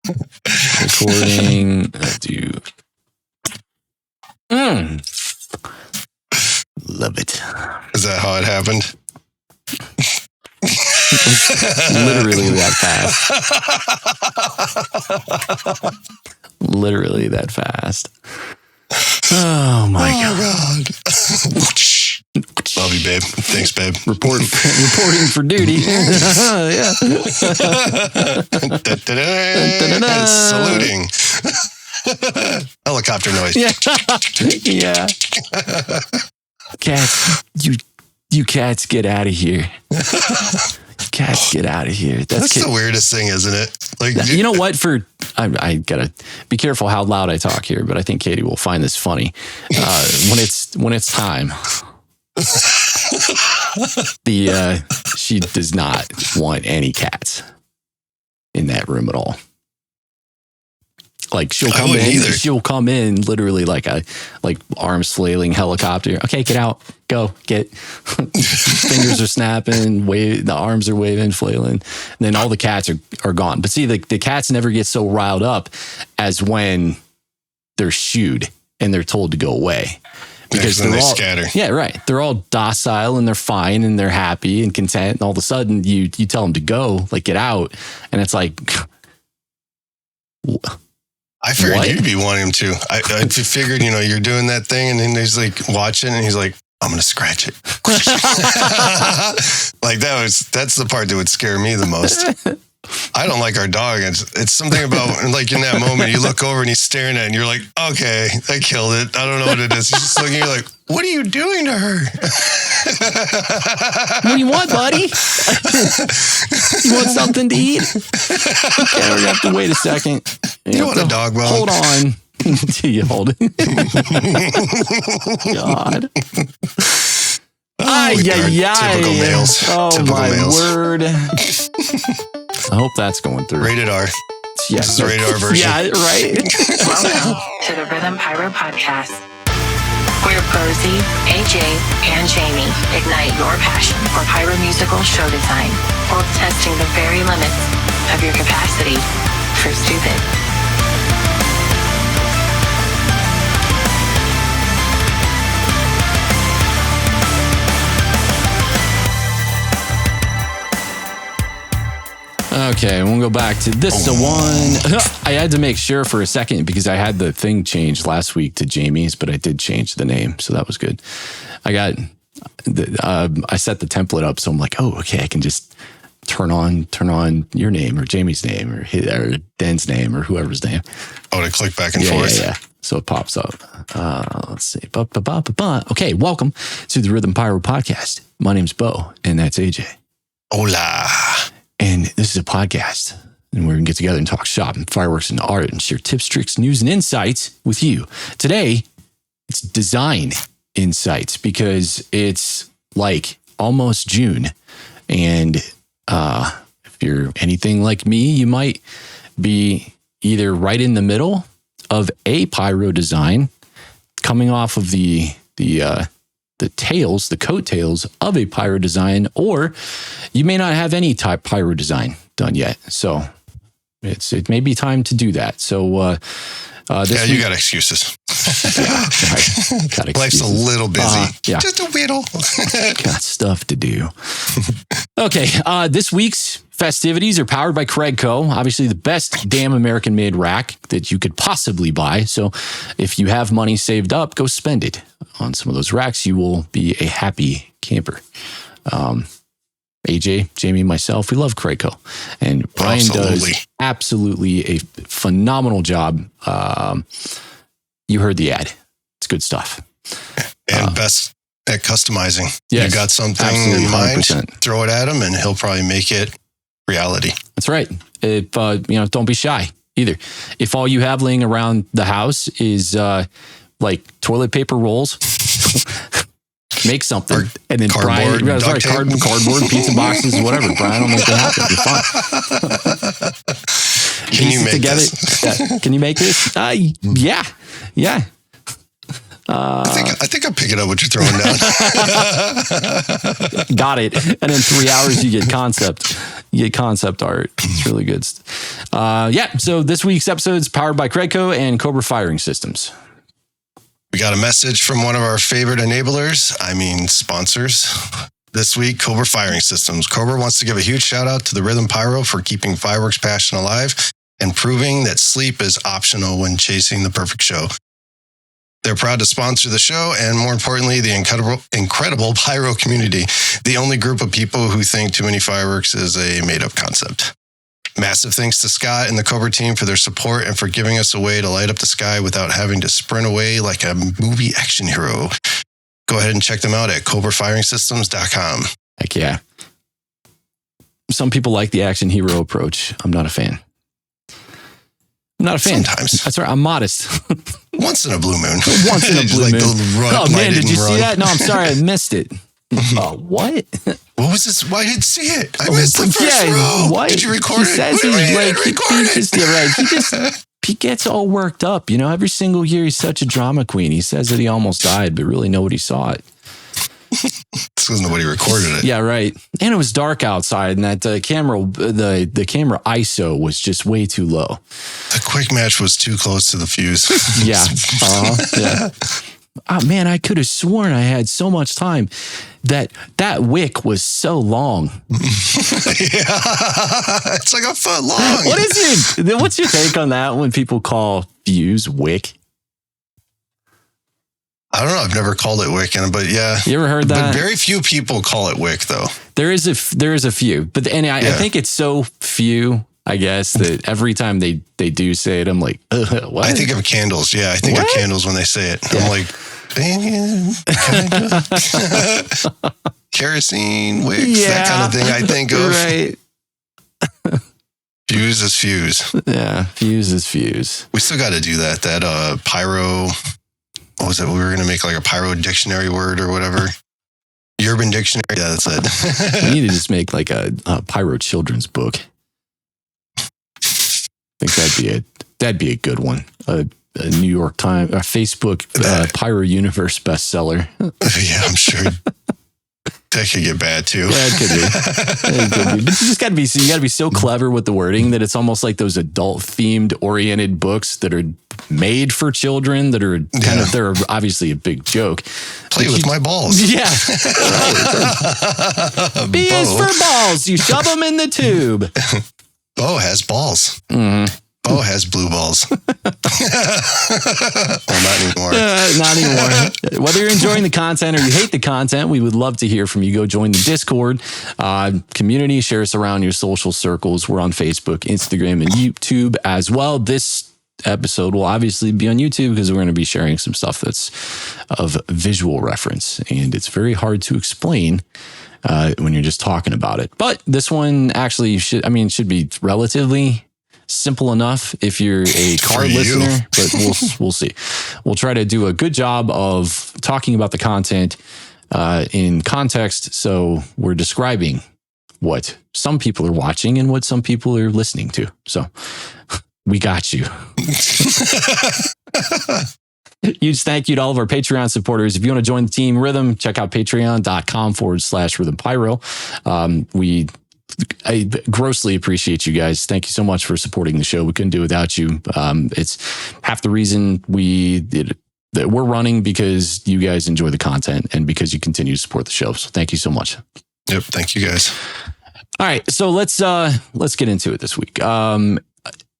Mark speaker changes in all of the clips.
Speaker 1: Recording. Love it.
Speaker 2: Is that how it happened?
Speaker 1: Literally that fast. Literally that fast. Oh my God.
Speaker 2: Love you, babe. Thanks, babe.
Speaker 1: Reporting for duty. Yeah.
Speaker 2: Saluting. Helicopter noise.
Speaker 1: Yeah. Yeah. Cats, you cats get out of here. Cats, get out of here. That's
Speaker 2: the weirdest thing, isn't it? Like,
Speaker 1: you know what? I gotta be careful how loud I talk here, but I think Katie will find this funny. When it's time. She does not want any cats in that room at all. Like she'll come in literally like arms flailing helicopter. Okay, get out, go, get. Fingers are snapping, the arms are waving, flailing. And then all the cats are gone. But see, the cats never get so riled up as when they're shooed and they're told to go away. Because
Speaker 2: they scatter.
Speaker 1: Yeah, right. They're all docile and they're fine and they're happy and content. And all of a sudden you tell them to go, like get out. And it's like,
Speaker 2: I figured you'd be wanting him to. I figured, you're doing that thing and then he's like watching and he's like, I'm going to scratch it. Like that's the part that would scare me the most. I don't like our dog. It's something about like in that moment you look over and he's staring at it and you're like, okay, I killed it. I don't know what it is. He's just looking at you like, what are you doing to her?
Speaker 1: What do you want, buddy? You want something to eat? Okay, we have to wait a second.
Speaker 2: You want a dog bone?
Speaker 1: Hold on. Till you hold it. God.
Speaker 2: Typical males.
Speaker 1: Oh,
Speaker 2: typical
Speaker 1: my
Speaker 2: males.
Speaker 1: Word. I hope that's going through.
Speaker 2: Rated R.
Speaker 1: Yeah,
Speaker 2: this is the rated R version.
Speaker 1: Yeah, right.
Speaker 3: Welcome to the Rhythm Pyro Podcast, where Posey, AJ, and Jamie ignite your passion for pyromusical show design while testing the very limits of your capacity for stupid.
Speaker 1: Okay, we'll go back to this one. I had to make sure for a second because I had the thing changed last week to Jamie's, but I did change the name, so that was good. I set the template up, so I'm like, oh, okay, I can just turn on your name or Jamie's name or Den's name or whoever's name.
Speaker 2: Oh, to click back and forth.
Speaker 1: Yeah. So it pops up. Let's see. Okay, welcome to the Rhythm Pyro Podcast. My name's Bo, and that's AJ.
Speaker 2: Hola.
Speaker 1: And this is a podcast, and we're going to get together and talk shop and fireworks and art and share tips, tricks, news, and insights with you. Today, it's design insights because it's like almost June. And if you're anything like me, you might be either right in the middle of a pyro design, coming off of the coattails of a pyro design, or you may not have any type pyro design done yet. So it may be time to do that. So this
Speaker 2: you got excuses.
Speaker 1: Got excuses.
Speaker 2: Life's a little busy.
Speaker 1: Just
Speaker 2: a whittle.
Speaker 1: Got stuff to do. Okay, this week's festivities are powered by CraigCo, obviously the best damn American-made rack that you could possibly buy. So if you have money saved up, go spend it on some of those racks. You will be a happy camper. AJ, Jamie, myself, we love CraigCo. And Brian does absolutely a phenomenal job. You heard the ad. It's good stuff.
Speaker 2: And best at customizing.
Speaker 1: Yes,
Speaker 2: you got something
Speaker 1: in mind,
Speaker 2: 100%. Throw it at him and he'll probably make it reality.
Speaker 1: That's right. If, don't be shy either. If all you have laying around the house is like toilet paper rolls, make something. And then
Speaker 2: cardboard,
Speaker 1: Brian, cardboard, pizza boxes, whatever. Brian will make it happen. You're fine.
Speaker 2: Can you make this?
Speaker 1: Can you make this? Yeah.
Speaker 2: I think I'm picking up what you're throwing down.
Speaker 1: Got it. And in 3 hours, you get concept. You get concept art. It's really good. So this week's episode is powered by CraigCo and COBRA Firing Systems.
Speaker 2: We got a message from one of our favorite sponsors. This week, COBRA Firing Systems. COBRA wants to give a huge shout out to the Rhythm Pyro for keeping fireworks passion alive and proving that sleep is optional when chasing the perfect show. They're proud to sponsor the show and, more importantly, the incredible pyro community, the only group of people who think too many fireworks is a made-up concept. Massive thanks to Scott and the COBRA team for their support and for giving us a way to light up the sky without having to sprint away like a movie action hero. Go ahead and check them out at COBRAFiringSystems.com.
Speaker 1: Heck yeah. Some people like the action hero approach. I'm not a fan.
Speaker 2: Sometimes.
Speaker 1: That's right. I'm modest.
Speaker 2: Once in a blue moon.
Speaker 1: Once in a blue moon. Oh, man, did you see that? No, I'm sorry. I missed it. What?
Speaker 2: What was this? Why didn't see it? I missed the first row.
Speaker 1: What?
Speaker 2: Did you record it?
Speaker 1: Says he gets all worked up. You know, every single year he's such a drama queen. He says that he almost died, but really nobody saw it.
Speaker 2: It's because nobody recorded it.
Speaker 1: Yeah, right. And it was dark outside, and that the camera ISO was just way too low.
Speaker 2: The quick match was too close to the fuse.
Speaker 1: Yeah. Yeah. Oh, man, I could have sworn I had so much time that wick was so long.
Speaker 2: Yeah, it's like a foot long.
Speaker 1: What's your take on that when people call fuse wick?
Speaker 2: I don't know. I've never called it wick, but yeah.
Speaker 1: You ever heard that?
Speaker 2: But very few people call it wick, though.
Speaker 1: There is a few, but I think it's so few, I guess, that every time they do say it, I'm like, what?
Speaker 2: I think of candles. Yeah, I think of candles when they say it. Yeah. I'm like, kerosene, wicks, that kind of thing. I think of.
Speaker 1: Right.
Speaker 2: Fuse is fuse.
Speaker 1: Yeah, fuse is fuse.
Speaker 2: We still got to do that. That pyro. What was it? We were going to make like a pyro dictionary word or whatever. Urban dictionary. Yeah, that's it.
Speaker 1: We need to just make like a pyro children's book. I think that'd be a good one. A New York Times, a Facebook Pyro Universe bestseller.
Speaker 2: Yeah, I'm sure. That could get bad too.
Speaker 1: Yeah, it could be. But you just got to be so clever with the wording that it's almost like those adult themed oriented books that are made for children that are they're obviously a big joke.
Speaker 2: Play with my balls.
Speaker 1: Yeah. B is for balls. You shove them in the tube.
Speaker 2: Bo has balls.
Speaker 1: Mm-hmm.
Speaker 2: Bo has blue balls. Well, not anymore.
Speaker 1: Not anymore. Whether you're enjoying the content or you hate the content, we would love to hear from you. Go join the Discord community. Share us around your social circles. We're on Facebook, Instagram, and YouTube as well. This episode will obviously be on YouTube because we're going to be sharing some stuff that's of visual reference, and it's very hard to explain when you're just talking about it. But this one actually should be relatively simple enough if you're a car listener, but we'll see. We'll try to do a good job of talking about the content in context. So we're describing what some people are watching and what some people are listening to. So we got you. Huge thank you to all of our Patreon supporters. If you want to join the team Rhythm, check out patreon.com/rhythmpyro. I grossly appreciate you guys. Thank you so much for supporting the show. We couldn't do it without you. It's half the reason that we're running because you guys enjoy the content and because you continue to support the show. So thank you so much.
Speaker 2: Yep. Thank you guys.
Speaker 1: All right. So let's get into it this week. We're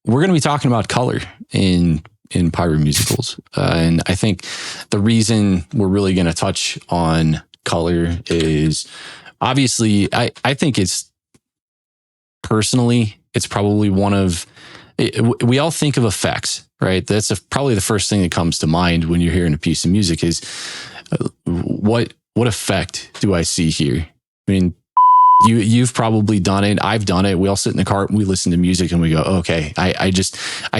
Speaker 1: going to be talking about color in Pyromusicals. And I think the reason we're really going to touch on color is obviously, I think personally, it's probably we all think of effects, right? That's probably the first thing that comes to mind when you're hearing a piece of music is what effect do I see here? I mean, you've probably done it. I've done it. We all sit in the car and we listen to music and we go, okay, I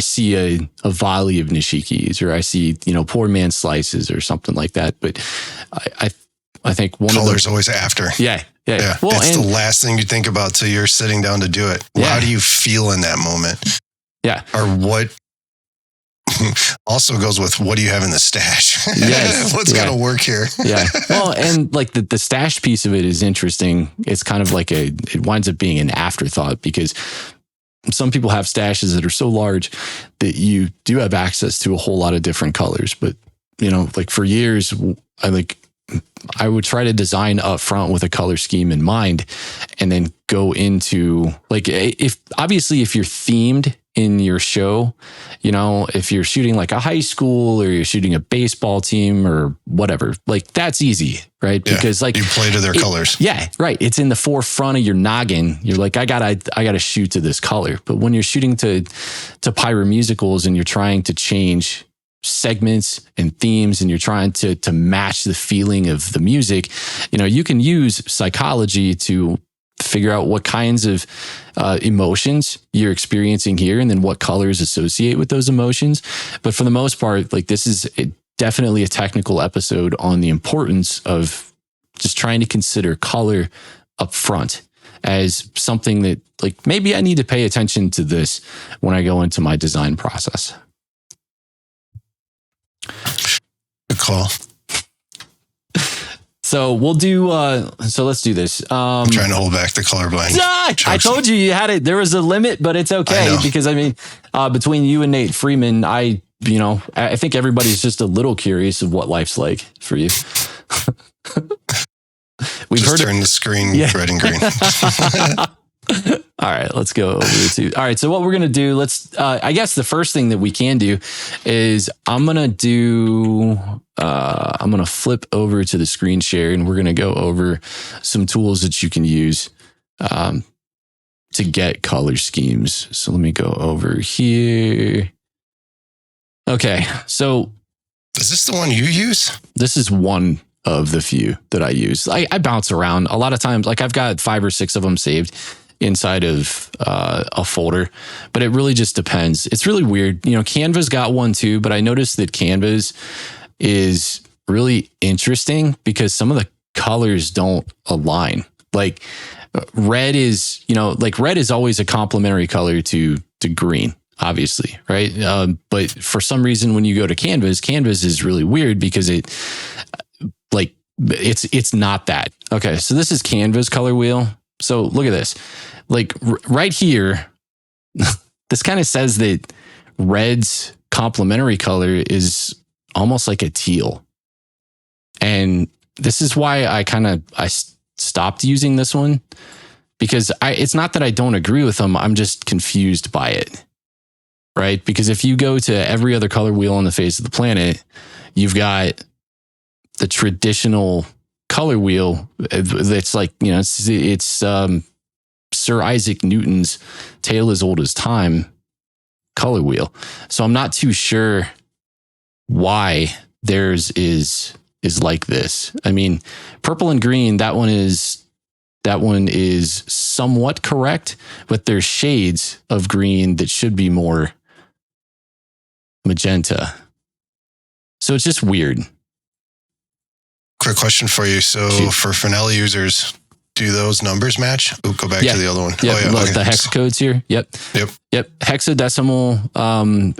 Speaker 1: see a volley of nishikis, or I see, poor man slices or something like that. But I think
Speaker 2: color's always after.
Speaker 1: Yeah.
Speaker 2: Well, it's the last thing you think about till you're sitting down to do it. Yeah. How do you feel in that moment?
Speaker 1: Yeah.
Speaker 2: Or what also goes with what do you have in the stash?
Speaker 1: Yes.
Speaker 2: What's going to work here?
Speaker 1: Yeah. Well, and like the stash piece of it is interesting. It's kind of like it winds up being an afterthought because some people have stashes that are so large that you do have access to a whole lot of different colors. But, you know, like for years, I would try to design up front with a color scheme in mind and then go into like, if you're themed in your show, you know, if you're shooting like a high school or you're shooting a baseball team or whatever, like that's easy, right?
Speaker 2: Yeah,
Speaker 1: because like
Speaker 2: you play to their colors.
Speaker 1: Yeah, right. It's in the forefront of your noggin. You're like, I gotta shoot to this color. But when you're shooting to pyromusicals and you're trying to change segments and themes and you're trying to match the feeling of the music, you know, you can use psychology to figure out what kinds of emotions you're experiencing here and then what colors associate with those emotions. But for the most part, like this is definitely a technical episode on the importance of just trying to consider color up front as something that like maybe I need to pay attention to this when I go into my design process.
Speaker 2: Good call.
Speaker 1: So we'll do, so let's do this.
Speaker 2: I'm trying to hold back the colorblind.
Speaker 1: I told you had it. There was a limit, but it's okay because I mean, between you and Nate Freeman, I think everybody's just a little curious of what life's like for you. We've
Speaker 2: just
Speaker 1: heard
Speaker 2: turn the screen red and green.
Speaker 1: All right, let's go over to. All right, so what we're gonna do? I guess the first thing that we can do is I'm gonna flip over to the screen share, and we're gonna go over some tools that you can use to get color schemes. So let me go over here. Okay, so
Speaker 2: is this the one you use?
Speaker 1: This is one of the few that I use. I bounce around a lot of times. Like I've got 5 or 6 of them saved inside of a folder, but it really just depends. It's really weird. You know, Canva's got one too, but I noticed that Canva's is really interesting because some of the colors don't align. Like red is, red is always a complementary color to green, obviously, right? But for some reason, when you go to Canvas is really weird because it's not that. Okay, so this is Canva's color wheel. So look at this. Like right here, this kind of says that red's complementary color is almost like a teal. And this is why I stopped using this one because it's not that I don't agree with them. I'm just confused by it, right? Because if you go to every other color wheel on the face of the planet, you've got the traditional color wheel that's like, you know, it's Sir Isaac Newton's Tale as Old as Time color wheel. So I'm not too sure why theirs is like this. I mean, purple and green, that one is somewhat correct, but there's shades of green that should be more magenta. So it's just weird.
Speaker 2: Quick question for you. So for Finale users, do those numbers match? Ooh, go back to the other one.
Speaker 1: Yep.
Speaker 2: Oh, yeah. Okay.
Speaker 1: The hex codes here. Yep. Hexadecimal.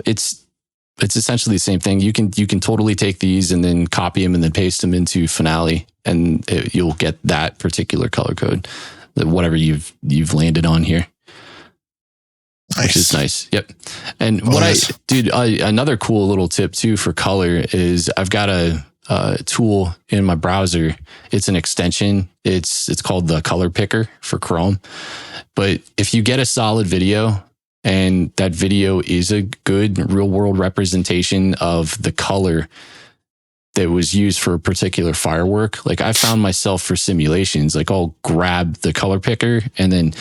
Speaker 1: It's essentially the same thing. You can totally take these and then copy them and then paste them into Finale, and you'll get that particular color code, whatever you've landed on here. Nice. Which is nice. Yep. And another cool little tip too for color is I've got a tool in my browser. It's an extension. It's called the Color Picker for Chrome. But if you get a solid video and that video is a good real world representation of the color that was used for a particular firework, like I found myself for simulations, like I'll grab the color picker and then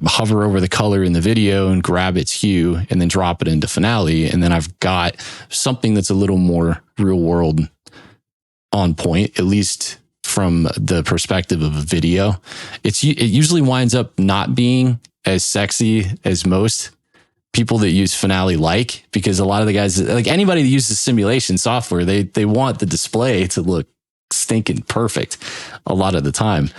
Speaker 1: hover over the color in the video and grab its hue and then drop it into Finale. And then I've got something that's a little more real world on point, at least from the perspective of a video. It usually winds up not being as sexy as most people that use Finale like, because a lot of the guys, like anybody that uses simulation software, they want the display to look stinking perfect a lot of the time.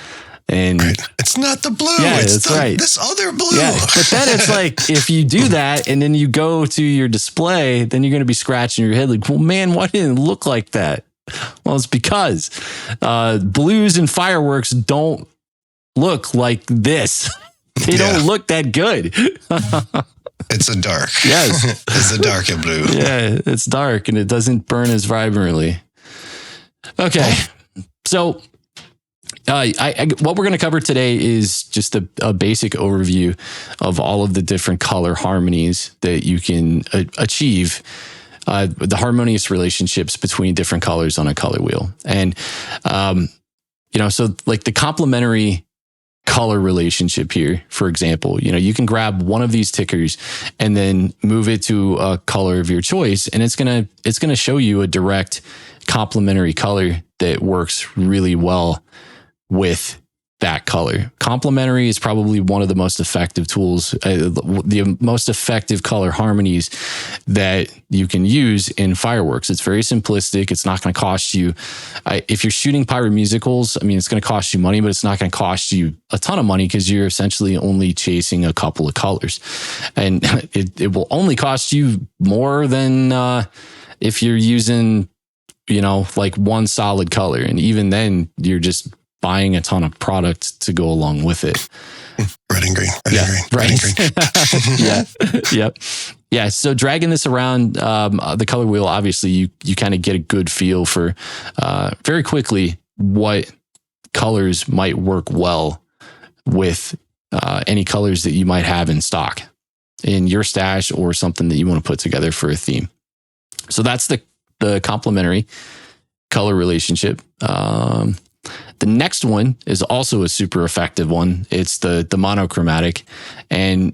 Speaker 1: And
Speaker 2: it's not the blue.
Speaker 1: Yeah,
Speaker 2: it's
Speaker 1: that's
Speaker 2: this other blue.
Speaker 1: Yeah, but then it's like, if you do that and then you go to your display, then you're going to be scratching your head like, well, man, why didn't it look like that? Well, it's because blues and fireworks don't look like this. They don't look that good.
Speaker 2: It's a dark.
Speaker 1: Yes.
Speaker 2: It's a dark and blue.
Speaker 1: Yeah, it's dark and it doesn't burn as vibrantly. Okay. So what we're going to cover today is just a basic overview of all of the different color harmonies that you can achieve, the harmonious relationships between different colors on a color wheel. And, so like the complementary color relationship here, for example, you can grab one of these tickers and then move it to a color of your choice, and it's going to show you a direct complementary color that works really well with that color. Complementary is probably one of the most effective tools, the most effective color harmonies that you can use in fireworks. It's very simplistic. It's not going to cost you, if you're shooting pyromusicals, I mean, it's going to cost you money, but it's not going to cost you a ton of money because you're essentially only chasing a couple of colors. And it will only cost you more than if you're using, like one solid color. And even then, you're just buying a ton of product to go along with it.
Speaker 2: Red and green.
Speaker 1: Red and green. Yep. Yeah. So dragging this around the color wheel, obviously you kind of get a good feel for very quickly what colors might work well with any colors that you might have in stock in your stash or something that you want to put together for a theme. So that's the complementary color relationship. The next one is also a super effective one. It's the monochromatic. And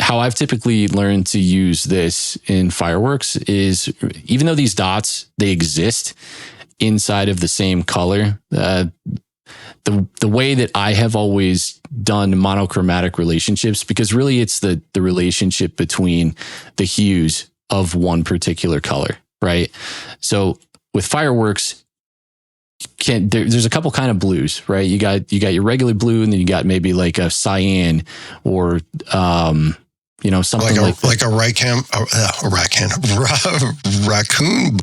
Speaker 1: how I've typically learned to use this in fireworks is, even though these dots, they exist inside of the same color, the way that I have always done monochromatic relationships, because really it's the relationship between the hues of one particular color, right? So with fireworks, there's a couple kind of blues, right? You got your regular blue, and then you got maybe like a cyan or something
Speaker 2: like a raccoon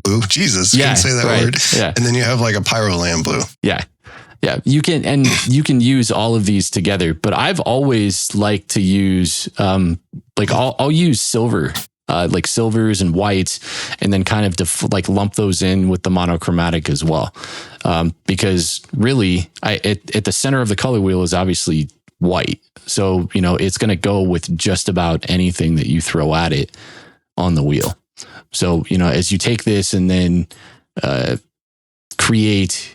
Speaker 2: blue. Jesus, can't say that word.
Speaker 1: Yeah.
Speaker 2: And then you have like a pyroland blue.
Speaker 1: Yeah. Yeah, you can use all of these together, but I've always liked to use I'll use silver, like silvers and whites, and then kind of lump those in with the monochromatic as well, because really, at the center of the color wheel is obviously white, so it's going to go with just about anything that you throw at it on the wheel. So as you take this and then create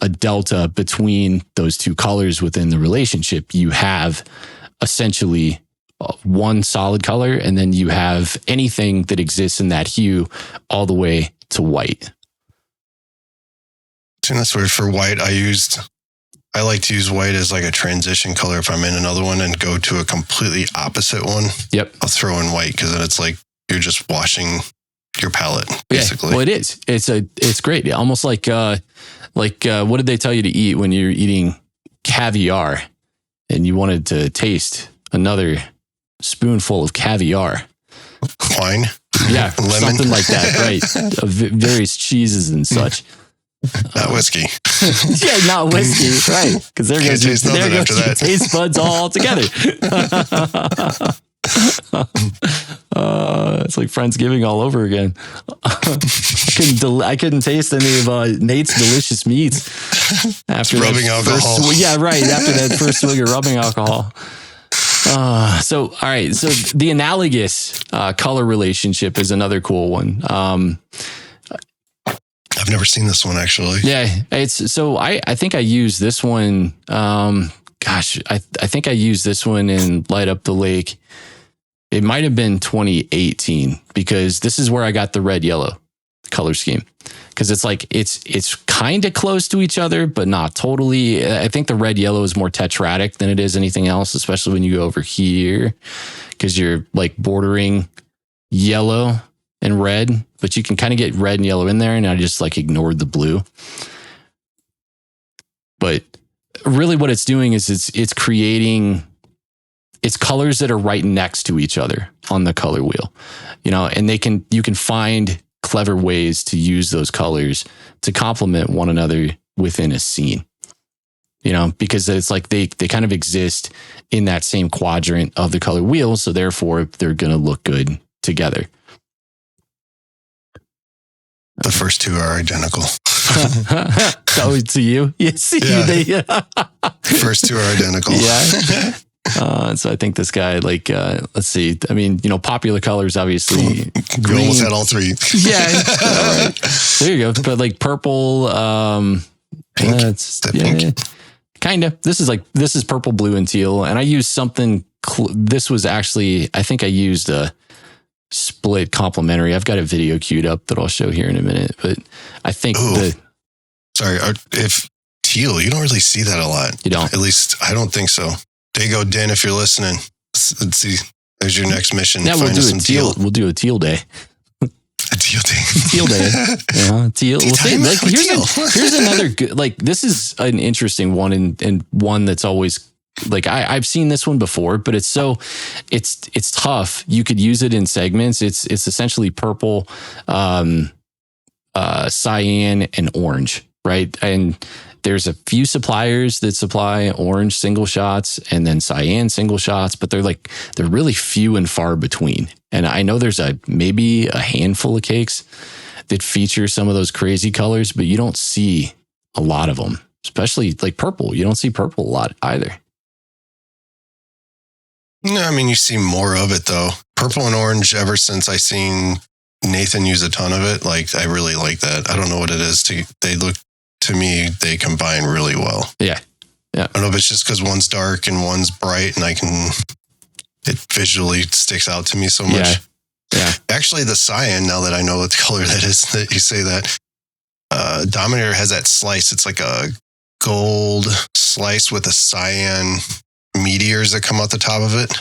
Speaker 1: a delta between those two colors within the relationship, you have essentially one solid color, and then you have anything that exists in that hue all the way to white.
Speaker 2: And that's weird. For white, I like to use white as like a transition color if I'm in another one and go to a completely opposite one.
Speaker 1: Yep.
Speaker 2: I'll throw in white because then it's like you're just washing your palette, basically.
Speaker 1: Yeah, well, it is. It's great. Almost like what did they tell you to eat when you're eating caviar and you wanted to taste another spoonful of caviar?
Speaker 2: Wine?
Speaker 1: Yeah,
Speaker 2: lemon,
Speaker 1: something like that, right? Of various cheeses and such.
Speaker 2: Not whiskey.
Speaker 1: Yeah, not whiskey, right? Because there goes your taste buds all together. It's like Friendsgiving all over again. I couldn't taste any of Nate's delicious meats after
Speaker 2: rubbing alcohol.
Speaker 1: After that first swig of rubbing alcohol. So all right. So the analogous color relationship is another cool one.
Speaker 2: I've never seen this one actually.
Speaker 1: Yeah, I think I used this one. I think I used this one in Light Up the Lake. It might have been 2018, because this is where I got the red yellow color scheme, because it's like it's kind of close to each other, but not totally. I think the red yellow is more tetratic than it is anything else, especially when you go over here, because you're like bordering yellow and red, but you can kind of get red and yellow in there, and I just like ignored the blue. But really what it's doing is it's creating, it's colors that are right next to each other on the color wheel, and you can find clever ways to use those colors to complement one another within a scene, because it's like they kind of exist in that same quadrant of the color wheel. So therefore they're going to look good together.
Speaker 2: The first two are identical.
Speaker 1: Oh, to you? Yes.
Speaker 2: Yeah. First two are identical.
Speaker 1: Yeah. So I think this guy, let's see. I mean, popular colors, obviously.
Speaker 2: We almost had all three.
Speaker 1: Yeah. All right. There you go. But like purple,
Speaker 2: pink. Pink.
Speaker 1: Kind of. This is purple, blue, and teal. And I used something. This was actually, I think I used a split complementary. I've got a video queued up that I'll show here in a minute. But I think
Speaker 2: sorry, if teal, you don't really see that a lot.
Speaker 1: You don't.
Speaker 2: At least I don't think so. Dago Den, if you're listening, let's see. There's your next mission.
Speaker 1: Yeah, we'll do a teal. We'll do a teal day.
Speaker 2: A teal day.
Speaker 1: Teal day. Yeah, teal. We'll see. Here's another good. This is an interesting one, and one that's always I've seen this one before, but it's tough. You could use it in segments. It's essentially purple, cyan, and orange, right? And there's a few suppliers that supply orange single shots and then cyan single shots, but they're really few and far between. And I know there's maybe a handful of cakes that feature some of those crazy colors, but you don't see a lot of them, especially purple. You don't see purple a lot either.
Speaker 2: No, I mean, you see more of it though. Purple and orange, ever since I seen Nathan use a ton of it, I really like that. I don't know what it is. To me, they combine really well.
Speaker 1: Yeah. Yeah.
Speaker 2: I don't know if it's just because one's dark and one's bright, and it visually sticks out to me so much.
Speaker 1: Yeah.
Speaker 2: Actually, the cyan, now that I know what the color that is, that you say that, Dominator has that slice. It's like a gold slice with a cyan meteors that come out the top of it.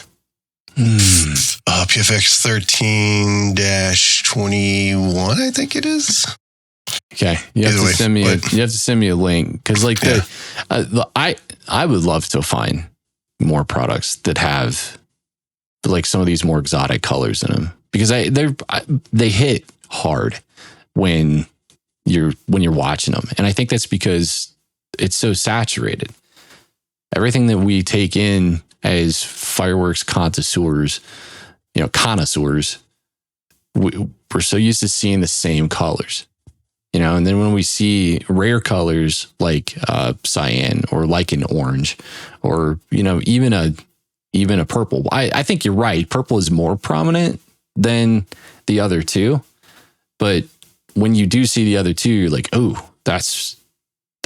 Speaker 2: PFX 13-21, I think it is.
Speaker 1: Okay, you have to send me a link, because I would love to find more products that have some of these more exotic colors in them, because they hit hard when you're watching them, and I think that's because it's so saturated. Everything that we take in as fireworks connoisseurs, we're so used to seeing the same colors. And then when we see rare colors like cyan or like an orange, or even a purple, I think you're right. Purple is more prominent than the other two, but when you do see the other two, you're like, oh, that's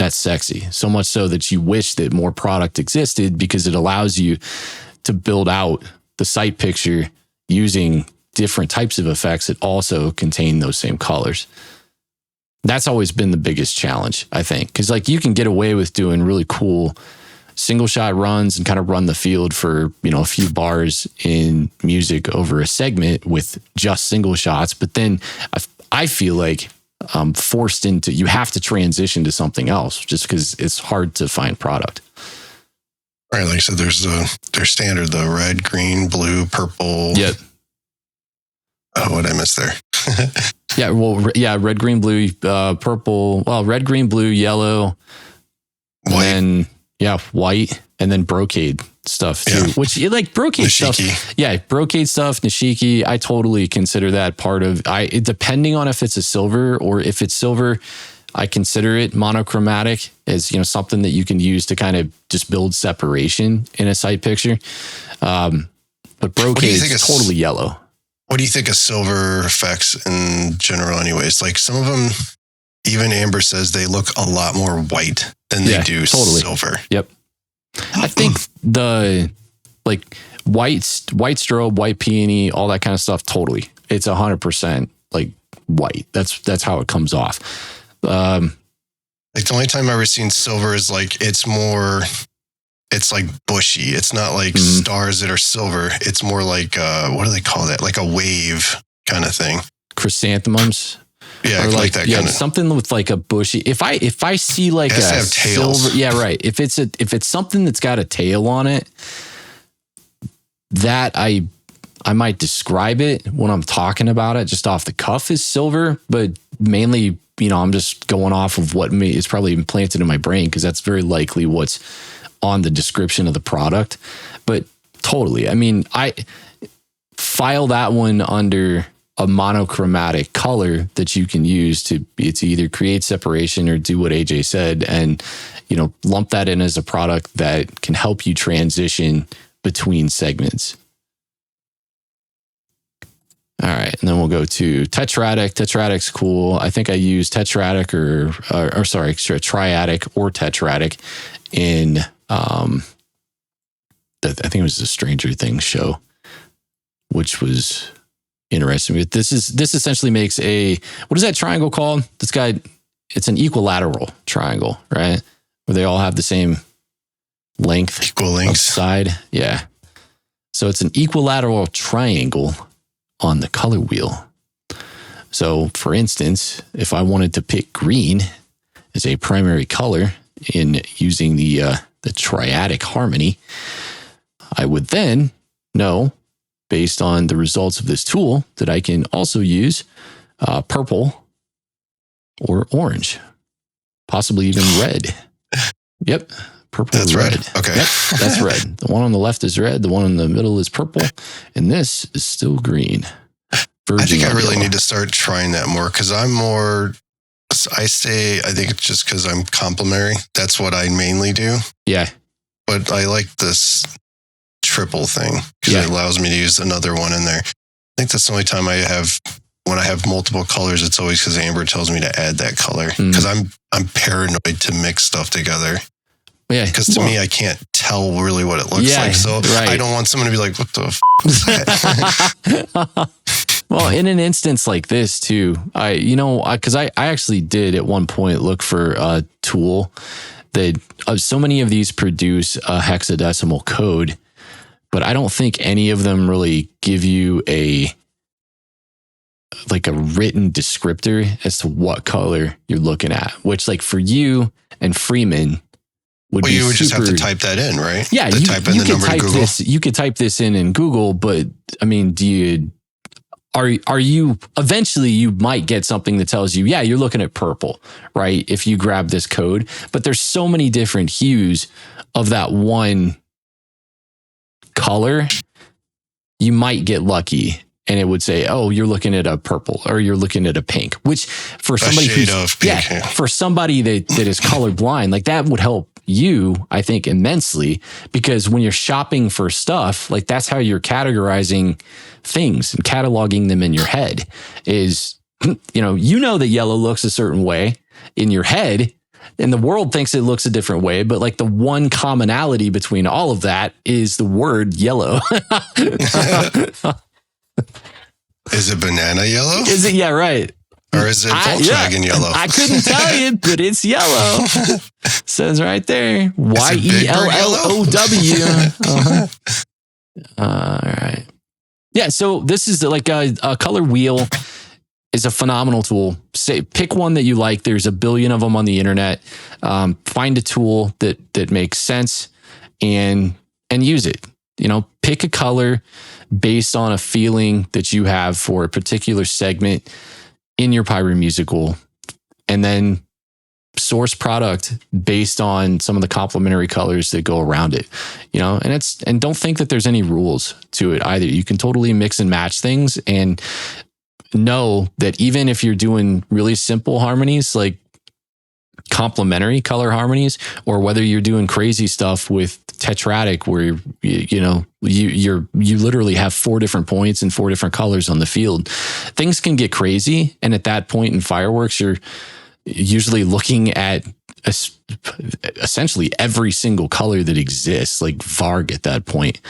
Speaker 1: sexy. So much so that you wish that more product existed, because it allows you to build out the sight picture using different types of effects that also contain those same colors. That's always been the biggest challenge, I think, because you can get away with doing really cool single shot runs and kind of run the field for, a few bars in music over a segment with just single shots. But then I feel like forced into, you have to transition to something else just because it's hard to find product.
Speaker 2: Right. Like I said, there's standard, the red, green, blue, purple.
Speaker 1: Yep.
Speaker 2: Oh, what I missed there?
Speaker 1: Yeah, well, red, green, blue, purple. Well, red, green, blue, yellow,
Speaker 2: white.
Speaker 1: And then white, and then brocade stuff too. Yeah. Which brocade
Speaker 2: Nishiki.
Speaker 1: stuff. Yeah, brocade stuff, nishiki. I totally consider that part of. Depending on if it's a silver or if it's silver, I consider it monochromatic as something that you can use to kind of just build separation in a sight picture. But brocade is totally yellow.
Speaker 2: What do you think of silver effects in general anyways? Some of them, even Amber says they look a lot more white than they do silver.
Speaker 1: Yep. I think the white strobe, white peony, all that kind of stuff, totally. It's 100% white. That's how it comes off.
Speaker 2: The only time I've ever seen silver is it's bushy. It's not stars that are silver. It's more what do they call that? Like a wave kind of thing.
Speaker 1: Chrysanthemums.
Speaker 2: Yeah,
Speaker 1: or
Speaker 2: like that kind of
Speaker 1: something with like a bushy. If I see like a silver, if it's something that's got a tail on it, that I might describe it when I'm talking about it just off the cuff as silver, but mainly, I'm just going off of what is probably implanted in my brain because that's very likely what's on the description of the product. But totally, I mean, I file that one under a monochromatic color that you can use to either create separation or do what AJ said, and lump that in as a product that can help you transition between segments. All right, and then we'll go to tetradic. Tetraddic's cool. I think I use tetradic or triadic or tetradic in I think it was the Stranger Things show, which was interesting. But this essentially makes what is that triangle called? It's an equilateral triangle, right? Where they all have the same length,
Speaker 2: equal length
Speaker 1: side. Yeah. So it's an equilateral triangle on the color wheel. So for instance, if I wanted to pick green as a primary color in using the triadic harmony, I would then know, based on the results of this tool, that I can also use purple or orange, possibly even red. Yep. Purple.
Speaker 2: That's red. Okay.
Speaker 1: Yep, that's red. The one on the left is red. The one in the middle is purple. And this is still green.
Speaker 2: I think I really need to start trying that more because I think it's just because I'm complementary. That's what I mainly do.
Speaker 1: Yeah.
Speaker 2: But I like this triple thing because it allows me to use another one in there. I think that's the only time when I have multiple colors, it's always because Amber tells me to add that color because I'm paranoid to mix stuff together.
Speaker 1: Yeah,
Speaker 2: because to me, I can't tell really what it looks like. So I don't want someone to be like, "What the f is that?"
Speaker 1: Well, in an instance like this too, because I actually did at one point look for a tool that so many of these produce a hexadecimal code, but I don't think any of them really give you a written descriptor as to what color you're looking at. Which, like for you and Freeman.
Speaker 2: You would just have to type that in, right?
Speaker 1: Yeah, you could type this in Google, but I mean, eventually you might get something that tells you, yeah, you're looking at purple, right? If you grab this code, but there's so many different hues of that one color, you might get lucky. And it would say, oh, you're looking at a purple or you're looking at a pink, which for somebody for somebody that is colorblind, like that would help you, I think, immensely, because when you're shopping for stuff, like that's how you're categorizing things and cataloging them in your head is, that yellow looks a certain way in your head and the world thinks it looks a different way. But like the one commonality between all of that is the word yellow.
Speaker 2: Is it banana yellow?
Speaker 1: Is it? Yeah, right.
Speaker 2: Or is it Volkswagen yellow?
Speaker 1: I couldn't tell you, but it's yellow. Says right there. YELLOW. Uh-huh. All right. Yeah, so this is like a color wheel is a phenomenal tool. Pick one that you like. There's a billion of them on the internet. Find a tool that makes sense and use it. Pick a color based on a feeling that you have for a particular segment in your Pyromusical, and then source product based on some of the complementary colors that go around it, and don't think that there's any rules to it either. You can totally mix and match things and know that even if you're doing really simple harmonies, like complementary color harmonies, or whether you're doing crazy stuff with tetradic where you literally have 4 different points and 4 different colors on the field, things can get crazy. And at that point in fireworks, you're usually looking at essentially every single color that exists, like Varg at that point.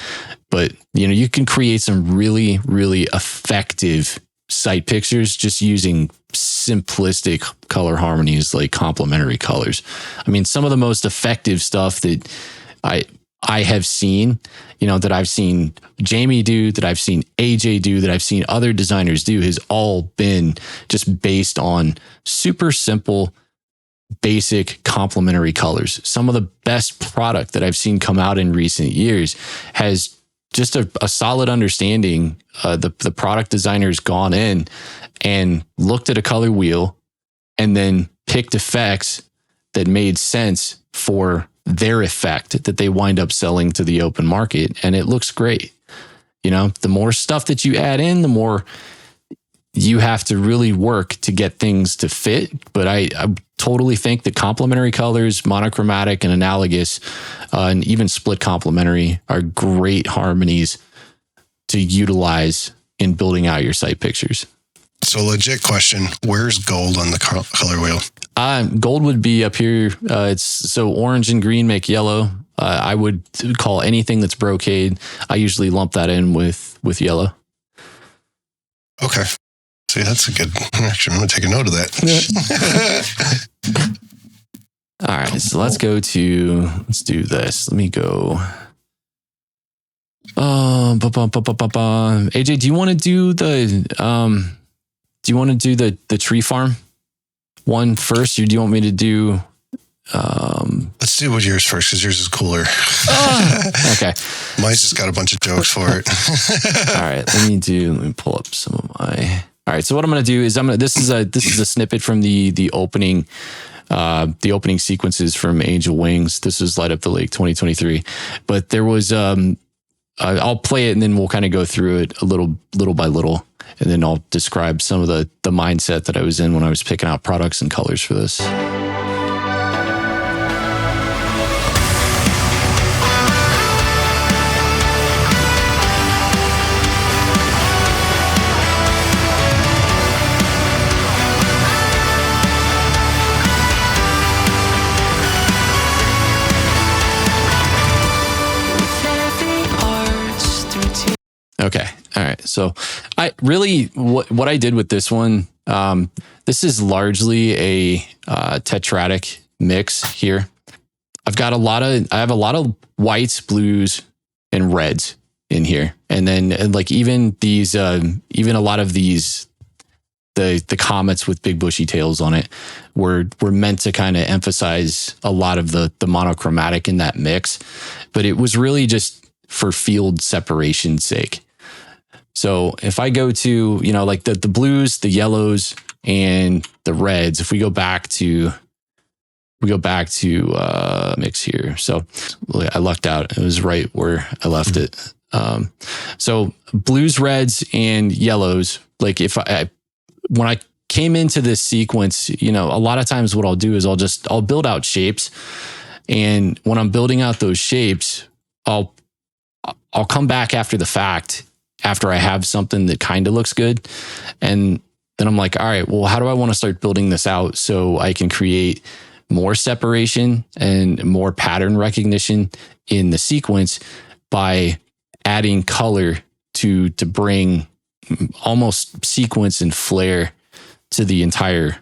Speaker 1: But you can create some really, really effective sight pictures just using simplistic color harmonies like complementary colors. I mean, some of the most effective stuff that I have seen, that I've seen Jamie do, that I've seen AJ do, that I've seen other designers do has all been just based on super simple, basic complementary colors. Some of the best product that I've seen come out in recent years has just a solid understanding. The product designer's gone in and looked at a color wheel and then picked effects that made sense for their effect that they wind up selling to the open market. And it looks great. The more stuff that you add in, the more you have to really work to get things to fit. But I totally think that complementary colors, monochromatic and analogous, and even split complementary are great harmonies to utilize in building out your site pictures.
Speaker 2: So legit question, where's gold on the color wheel?
Speaker 1: Gold would be up here. So orange and green make yellow. I would call anything that's brocade. I usually lump that in with yellow.
Speaker 2: Okay. See, that's a good, actually, I'm going to take a note of that.
Speaker 1: All right. So let's do this. Let me go. AJ, do you want to do the tree farm one first, or do you want me to do?
Speaker 2: Let's do yours first because yours is cooler.
Speaker 1: Okay.
Speaker 2: Mine's just got a bunch of jokes for it.
Speaker 1: All right. Let me pull up some of my. All right. So what I'm going to do is this is a snippet from the opening sequences from Angel Wings. This was Light Up the Lake 2023, but there was I'll play it and then we'll kind of go through it a little by little, and then I'll describe some of the mindset that I was in when I was picking out products and colors for this. Okay. All right. So I really, what I did with this one, this is largely a tetradic mix here. I have a lot of whites, blues, and reds in here. And then even a lot of these, the comets with big bushy tails on it were meant to kind of emphasize a lot of the monochromatic in that mix, but it was really just for field separation's sake. So if I go to, the blues, the yellows, and the reds, if we go back to mix here. So I lucked out. It was right where I left it. So blues, reds, and yellows, when I came into this sequence, a lot of times what I'll do is I'll build out shapes. And when I'm building out those shapes, I'll come back after the fact, after I have something that kind of looks good. And then I'm like, all right, well, how do I want to start building this out so I can create more separation and more pattern recognition in the sequence by adding color to bring almost sequence and flair to the entire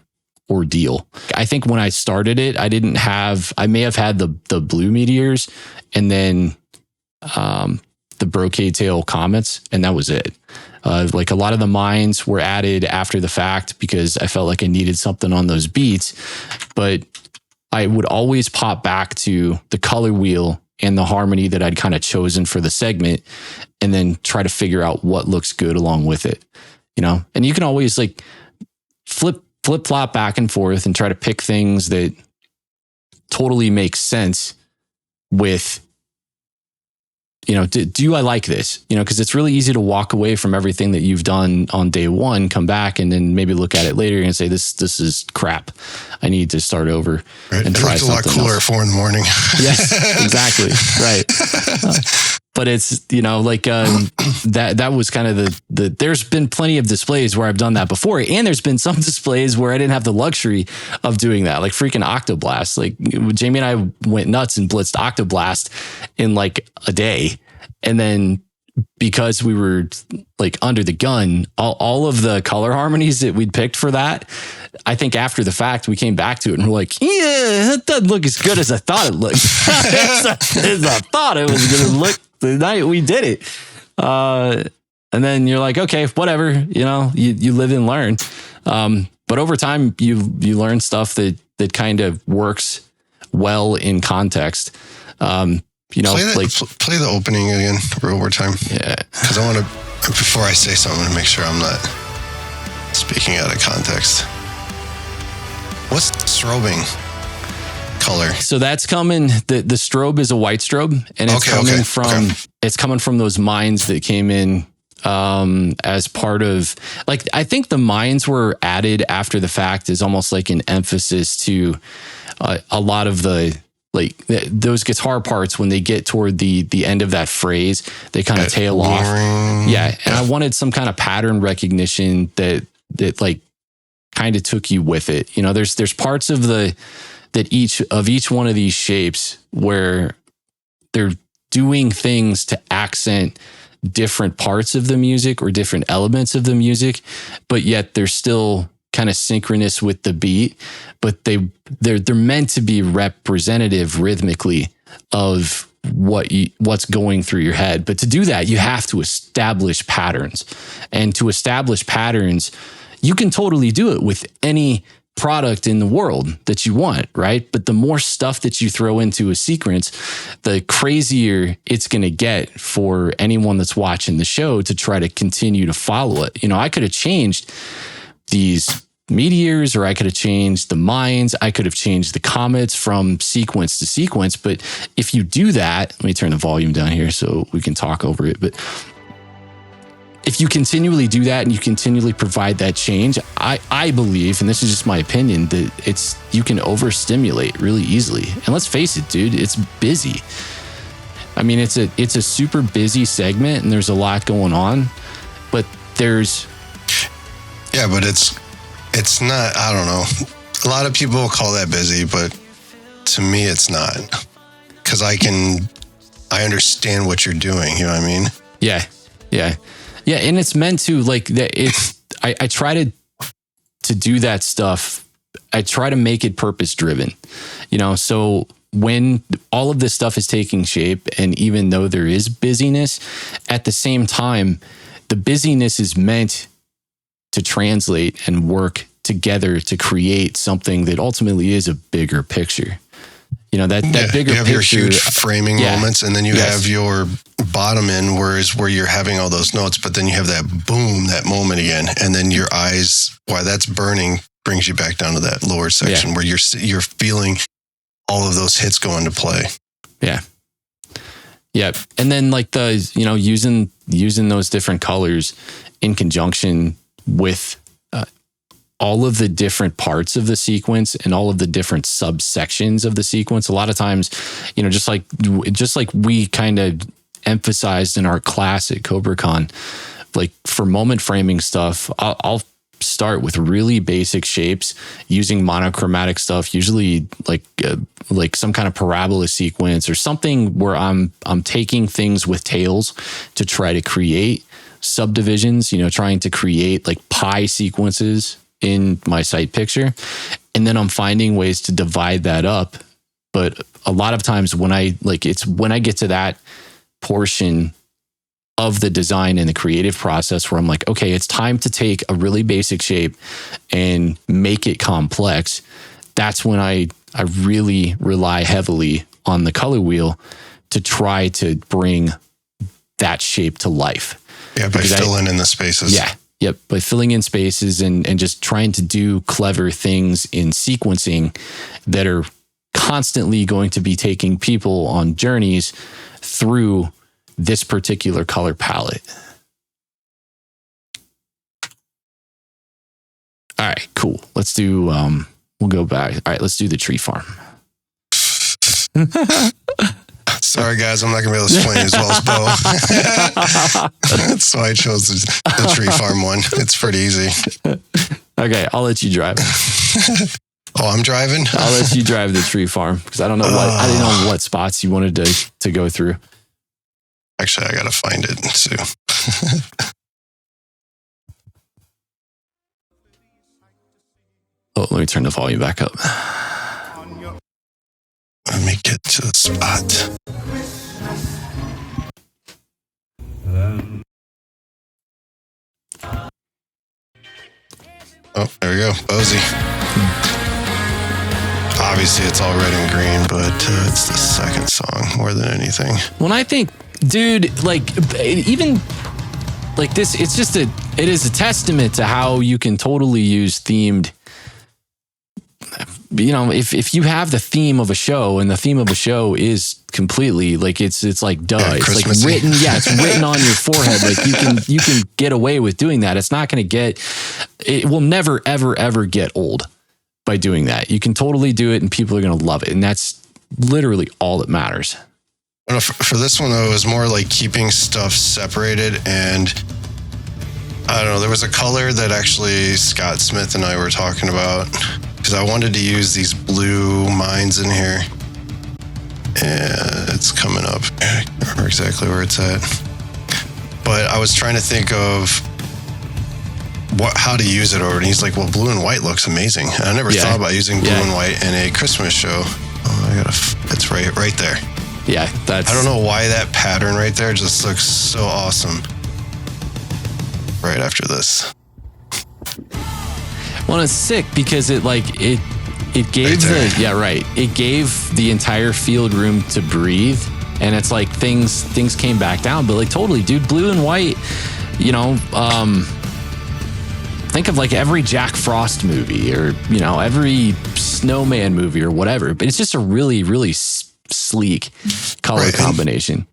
Speaker 1: ordeal. I think when I started it, I may have had the blue meteors and then the brocade tail comets, and that was it. A lot of the mines were added after the fact because I felt like I needed something on those beats, but I would always pop back to the color wheel and the harmony that I'd kind of chosen for the segment, and then try to figure out what looks good along with it, and you can always flip flop back and forth and try to pick things that totally make sense with, do I like this? Because it's really easy to walk away from everything that you've done on day one, come back and then maybe look at it later and say, this is crap. I need to start over and try something else.
Speaker 2: It looks a lot cooler at 4 a.m.
Speaker 1: Yes, exactly. Right. But it's, that was kind of there's been plenty of displays where I've done that before. And there's been some displays where I didn't have the luxury of doing that, like freaking Octoblast. Jamie and I went nuts and blitzed Octoblast in a day. And then because we were under the gun, all of the color harmonies that we'd picked for that, I think after the fact, we came back to it and we're like, yeah, that doesn't look as good as I thought it looked. as I thought it was going to look the night we did it. And then you're like, okay, whatever, you live and learn. But over time, you learn stuff that kind of works well in context. Play
Speaker 2: the opening again one more time.
Speaker 1: Yeah.
Speaker 2: Because I want to, before I say something, I want to make sure I'm not speaking out of context. What's strobing color?
Speaker 1: So that's coming, the strobe is a white strobe, and it's coming from those mines that came in as part of, like, I think the mines were added after the fact as almost like an emphasis to a lot of the, like, those guitar parts, when they get toward the end of that phrase, they kind of tail off. Yeah. And I wanted some kind of pattern recognition that like kind of took you with it. There's parts of each one of these shapes where they're doing things to accent different parts of the music or different elements of the music, but yet they're still kind of synchronous with the beat, but they're meant to be representative rhythmically of what's going through your head. But to do that, you have to establish patterns. And to establish patterns, you can totally do it with any product in the world that you want, right? But the more stuff that you throw into a sequence, the crazier it's going to get for anyone that's watching the show to try to continue to follow it. I could have changed these meteors, or I could have changed the mines. I could have changed the comets from sequence to sequence. But if you do that, let me turn the volume down here so we can talk over it. But if you continually do that and you continually provide that change, I believe, and this is just my opinion, that you can overstimulate really easily. And let's face it, dude, it's busy. I mean, it's a super busy segment and there's a lot going on, but there's...
Speaker 2: Yeah, but it's not, I don't know. A lot of people will call that busy, but to me, it's not. Because I understand what you're doing, you know what I mean?
Speaker 1: Yeah. Yeah, and it's meant to, like, I try to do that stuff. I try to make it purpose driven, so when all of this stuff is taking shape, and even though there is busyness, at the same time, the busyness is meant to translate and work together to create something that ultimately is a bigger picture. That bigger picture. You have your huge framing moments, and then you have your bottom end, where you're having all those notes, but then you have that boom, that moment again, and then your eyes, while that's burning, brings you back down to that lower section where you're feeling all of those hits go into play. Yeah. Yeah. And then, like, using those different colors in conjunction with all of the different parts of the sequence and all of the different subsections of the sequence. A lot of times, just like we kind of emphasized in our class at COBRACon, like, for moment framing stuff, I'll start with really basic shapes using monochromatic stuff, usually like some kind of parabola sequence or something where I'm taking things with tails to try to create subdivisions, trying to create like pie sequences in my sight picture. And then I'm finding ways to divide that up. But a lot of times when I get to that portion of the design and the creative process where I'm like, okay, it's time to take a really basic shape and make it complex. That's when I really rely heavily on the color wheel to try to bring that shape to life.
Speaker 2: Yeah, by filling in the spaces.
Speaker 1: Yeah. Yep. By filling in spaces and just trying to do clever things in sequencing that are constantly going to be taking people on journeys through this particular color palette. All right, cool. Let's do, we'll go back. All right, let's do the tree farm.
Speaker 2: Sorry, guys, I'm not going to be able to explain as well as Bo. That's why I chose the tree farm one. It's pretty easy.
Speaker 1: Okay, I'll let you drive.
Speaker 2: Oh, I'm driving?
Speaker 1: I'll let you drive the tree farm because I didn't know what spots you wanted to go through.
Speaker 2: Actually, I got to find it too.
Speaker 1: Oh, let me turn the volume back up.
Speaker 2: Let me get to the spot. Oh, there we go. Posey. Obviously, it's all red and green, but it's the second song more than anything.
Speaker 1: When I think, dude, like even like this, it's just it is a testament to how you can totally use themed. You know, if you have the theme of a show and the theme of a show is completely like it's like duh, it's like written, it's written on your forehead. Like you can get away with doing that. It's not going to it will never ever get old by doing that. You can totally do it and people are going to love it, and that's literally all that matters.
Speaker 2: Well, for this one though, it was more like keeping stuff separated, and I don't know. There was a color that actually Scott Smith and I were talking about. Because I wanted to use these blue mines in here. And it's coming up. I can't remember exactly where it's at. But I was trying to think of how to use it over. And he's like, well, blue and white looks amazing. And I never thought about using blue and white in a Christmas show. Oh, it's right there.
Speaker 1: Yeah,
Speaker 2: I don't know why that pattern right there just looks so awesome. Right after this.
Speaker 1: Well, it's sick because it gave it gave the entire field room to breathe, and it's like things came back down, but like totally, dude, blue and white, you know, think of like every Jack Frost movie or, you know, every Snowman movie or whatever, but it's just a really, really sleek color combination.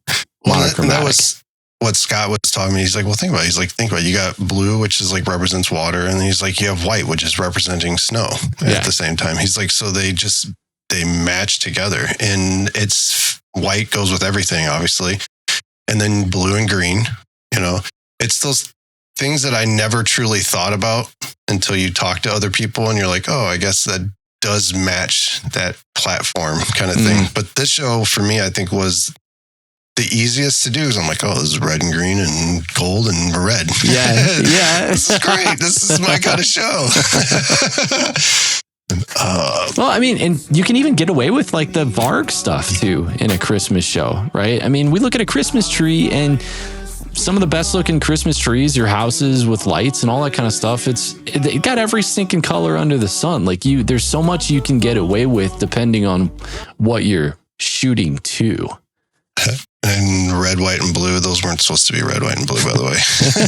Speaker 2: And that was what Scott was talking to me. He's like, well, think about it. You got blue, which is like represents water. And he's like, you have white, which is representing snow at the same time. He's like, so they match together, and it's white goes with everything, obviously. And then blue and green, you know, it's those things that I never truly thought about until you talk to other people and you're like, oh, I guess that does match that platform kind of thing. But this show for me, I think was the easiest to do. Is I'm like, oh, this is red and green and gold and red.
Speaker 1: Yeah.
Speaker 2: This is great. This is my kind of show.
Speaker 1: Well, I mean, and you can even get away with like the Varg stuff too in a Christmas show, right? I mean, we look at a Christmas tree, and some of the best looking Christmas trees, your houses with lights and all that kind of stuff. It got every stinking color under the sun. Like there's so much you can get away with depending on what you're shooting to.
Speaker 2: And red, white, and blue. Those weren't supposed to be red, white, and blue, by the way.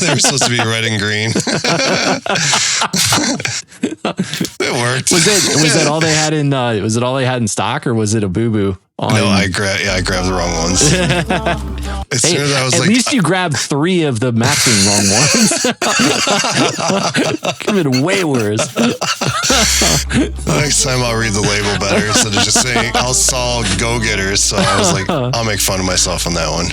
Speaker 2: They were supposed to be red and green. It worked.
Speaker 1: Was that all they had in? Was it all they had in stock, or was it a boo-boo?
Speaker 2: No, I grabbed the wrong ones. As soon as I was
Speaker 1: at least you grabbed 3 of the matching wrong ones. Could have been way worse.
Speaker 2: Next time I'll read the label better instead of just saying I'll solve go-getters. So I was like, I'll make fun of myself on that one.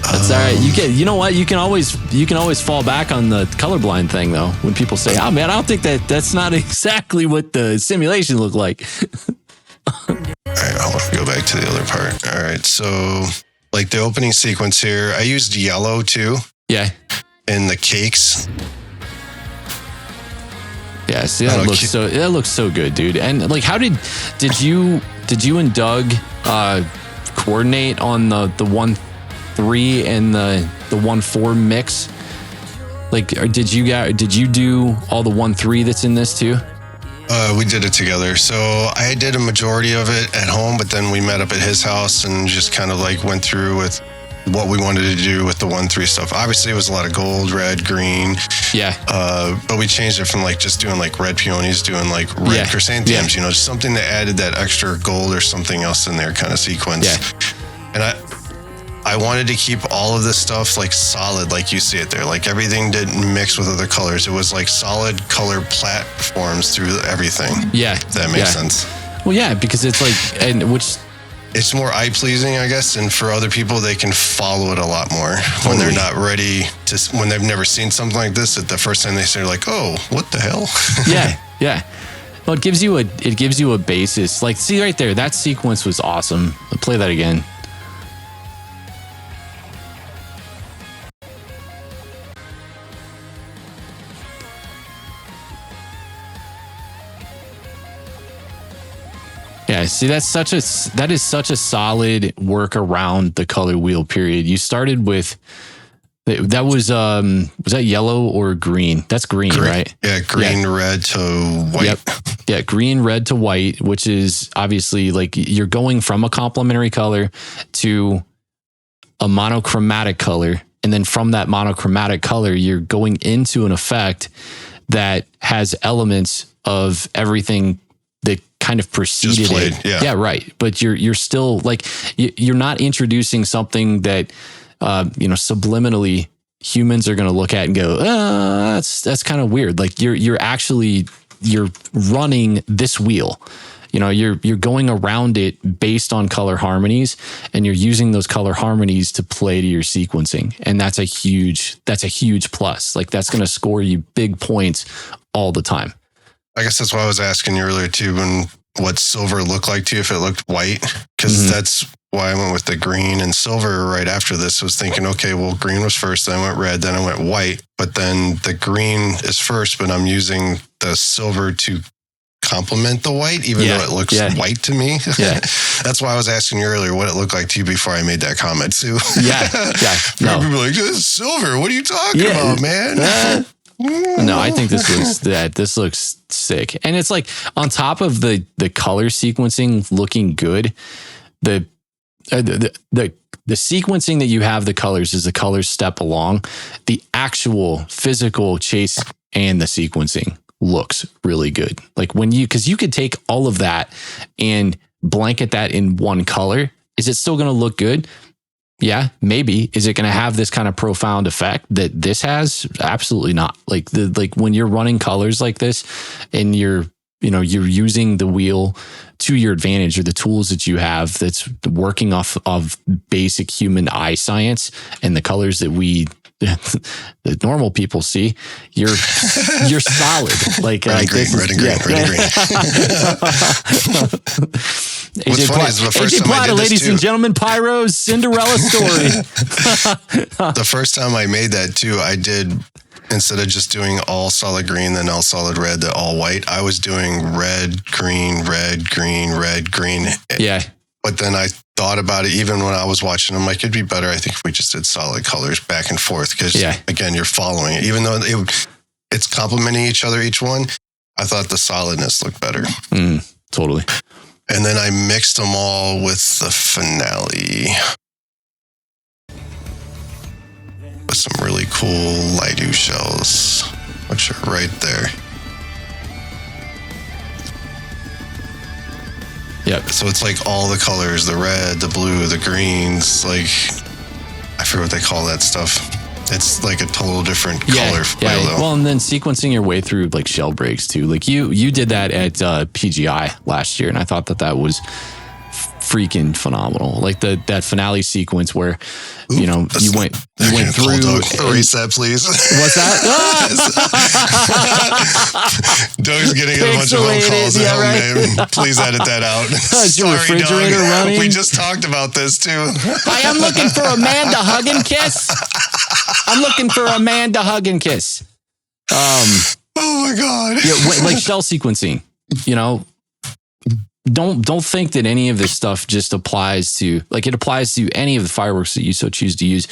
Speaker 1: That's all right. You know what? You can always fall back on the colorblind thing though. When people say, "Oh man, I don't think that's not exactly what the simulation looked like."
Speaker 2: All right, I'll go back to the other part. All right, so like the opening sequence here, I used yellow too.
Speaker 1: Yeah.
Speaker 2: In the cakes.
Speaker 1: Yeah, see that looks so good, dude. And like, how did you and Doug coordinate on the 1-3 and the 1-4 mix? Like, did you do all the 1-3 that's in this too?
Speaker 2: We did it together. So I did a majority of it at home, but then we met up at his house and just kind of like went through with what we wanted to do with the 1-3 stuff. Obviously, it was a lot of gold, red, green.
Speaker 1: Yeah.
Speaker 2: But we changed it from like just doing like red peonies, doing like red chrysanthemums, you know, just something that added that extra gold or something else in there kind of sequence.
Speaker 1: Yeah.
Speaker 2: And I wanted to keep all of this stuff like solid, like you see it there. Like everything didn't mix with other colors. It was like solid color platforms through everything.
Speaker 1: Yeah.
Speaker 2: If that makes sense.
Speaker 1: Well, yeah, because it's like,
Speaker 2: it's more eye pleasing, I guess. And for other people, they can follow it a lot more when they're not ready to, when they've never seen something like this. At the first time they say like, oh, what the hell?
Speaker 1: Yeah. Well, it gives you a basis. Like, see right there, that sequence was awesome. I'll play that again. Yeah, see, that is such a solid work around the color wheel period. You started with that was that yellow or green? That's green, right?
Speaker 2: Yeah, green, red to white.
Speaker 1: Yep. Yeah, green, red to white, which is obviously like you're going from a complementary color to a monochromatic color. And then from that monochromatic color, you're going into an effect that has elements of everything that kind of preceded it. Yeah, right. But you're still like, you're not introducing something that, subliminally humans are going to look at and go, that's kind of weird. Like you're running this wheel, you're going around it based on color harmonies, and you're using those color harmonies to play to your sequencing. And that's a huge plus. Like that's going to score you big points all the time.
Speaker 2: I guess that's why I was asking you earlier too, what silver looked like to you if it looked white, because that's why I went with the green and silver right after this. I was thinking, okay, well, green was first, then I went red, then I went white, but then the green is first, but I'm using the silver to complement the white, even though it looks white to me. Yeah. That's why I was asking you earlier what it looked like to you before I made that comment too.
Speaker 1: Yeah.
Speaker 2: People be like, this is silver. What are you talking about, man?
Speaker 1: No, I think this looks sick. And it's like on top of the color sequencing looking good, the sequencing that you have the colors as the colors step along, the actual physical chase and the sequencing looks really good. Like because you could take all of that and blanket that in one color. Is it still going to look good? Yeah, maybe. Is it going to have this kind of profound effect that this has? Absolutely not. Like when you're running colors like this and you're using the wheel to your advantage, or the tools that you have that's working off of basic human eye science and the colors that the normal people see, you're solid. Like
Speaker 2: red and green. What's funny is the first time I did this
Speaker 1: ladies and gentlemen, Pyro's Cinderella story.
Speaker 2: The first time I made that too, I did, instead of just doing all solid green, then all solid red, then all white, I was doing red, green, red, green, red, green.
Speaker 1: Yeah.
Speaker 2: But then I thought about it, even when I was watching, I'm like, it'd be better, I think, if we just did solid colors back and forth. Because again, you're following it. Even though it's complementing each other, each one, I thought the solidness looked better.
Speaker 1: Totally.
Speaker 2: And then I mixed them all with the finale with some really cool Lido shells, which are right there.
Speaker 1: Yep.
Speaker 2: So it's like all the colors, the red, the blue, the greens, like, I forget what they call that stuff. It's like a total different color.
Speaker 1: Yeah. Well, and then sequencing your way through like shell breaks too. Like you did that at PGI last year, and I thought that was freaking phenomenal. Like that finale sequence where you went through.
Speaker 2: Erase that, please.
Speaker 1: What's that?
Speaker 2: Doug's getting a bunch of phone calls at home, man. Please edit that out.
Speaker 1: Is your refrigerator running?
Speaker 2: We just talked about this too.
Speaker 1: I am looking for a man to hug and kiss. I'm looking for a man to hug and kiss.
Speaker 2: Oh my God.
Speaker 1: Yeah, like shell sequencing, Don't think that any of this stuff just applies to, like, it applies to any of the fireworks that you so choose to use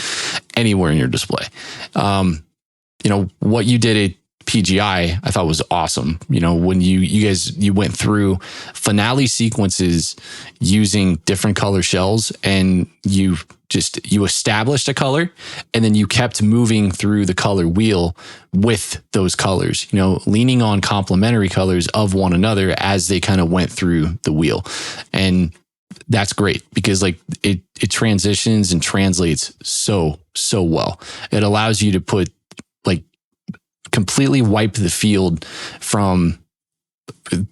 Speaker 1: anywhere in your display. What you did at PGI, I thought was awesome. When you went through finale sequences using different color shells, and you established a color, and then you kept moving through the color wheel with those colors, leaning on complementary colors of one another as they kind of went through the wheel. And that's great because like it transitions and translates so well. It allows you to put completely wipe the field from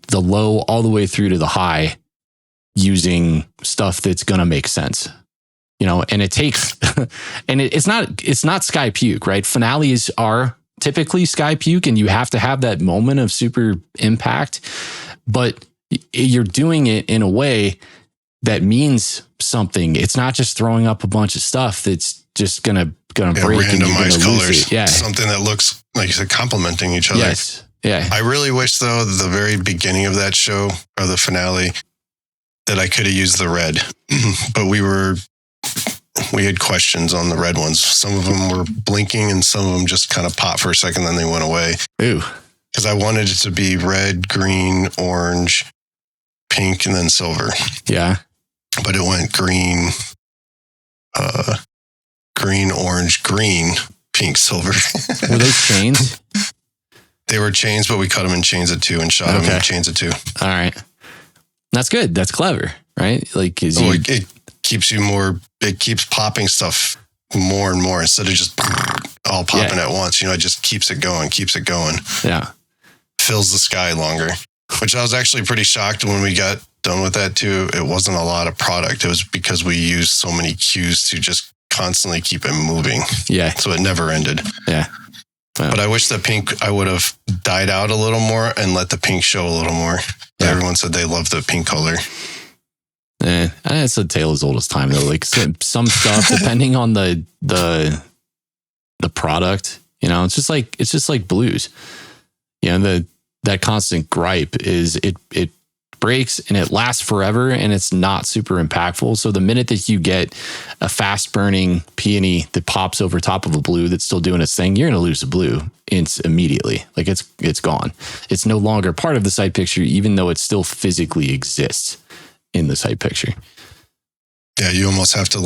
Speaker 1: the low all the way through to the high using stuff that's going to make sense. And it takes, and it's not sky puke, right? Finales are typically sky puke, and you have to have that moment of super impact, but you're doing it in a way that means something. It's not just throwing up a bunch of stuff that's just gonna break and you're gonna lose it. Yeah,
Speaker 2: something that looks like you said, complementing each other.
Speaker 1: Yes. Yeah.
Speaker 2: I really wish though the very beginning of that show or the finale, that I could have used the red, but we had questions on the red ones. Some of them were blinking and some of them just kind of popped for a second, then they went away.
Speaker 1: Ooh.
Speaker 2: Because I wanted it to be red, green, orange, pink, and then silver.
Speaker 1: Yeah.
Speaker 2: But it went green, orange, green, pink, silver.
Speaker 1: Were those chains?
Speaker 2: They were chains, but we cut them in chains of 2 and shot them in chains of 2.
Speaker 1: All right. That's good. That's clever, right? Like,
Speaker 2: it keeps you more, it keeps popping stuff more and more instead of just all popping at once. You know, it just keeps it going.
Speaker 1: Yeah.
Speaker 2: Fills the sky longer, which I was actually pretty shocked when we got done with that too. It wasn't a lot of product. It was because we used so many cues to just constantly keep it moving.
Speaker 1: Yeah.
Speaker 2: So it never ended.
Speaker 1: Yeah. Wow.
Speaker 2: But I wish the pink, I would have dyed out a little more and let the pink show a little more. Yeah. Everyone said they loved the pink color.
Speaker 1: It's a tale as old as time though. Like some stuff, depending on the product, you know, it's just like blues. You know, that constant gripe is it breaks and it lasts forever and it's not super impactful. So the minute that you get a fast burning peony that pops over top of a blue that's still doing its thing, you're going to lose the blue immediately. Like it's gone. It's no longer part of the sight picture, even though it still physically exists in the sight picture.
Speaker 2: Yeah, you almost have to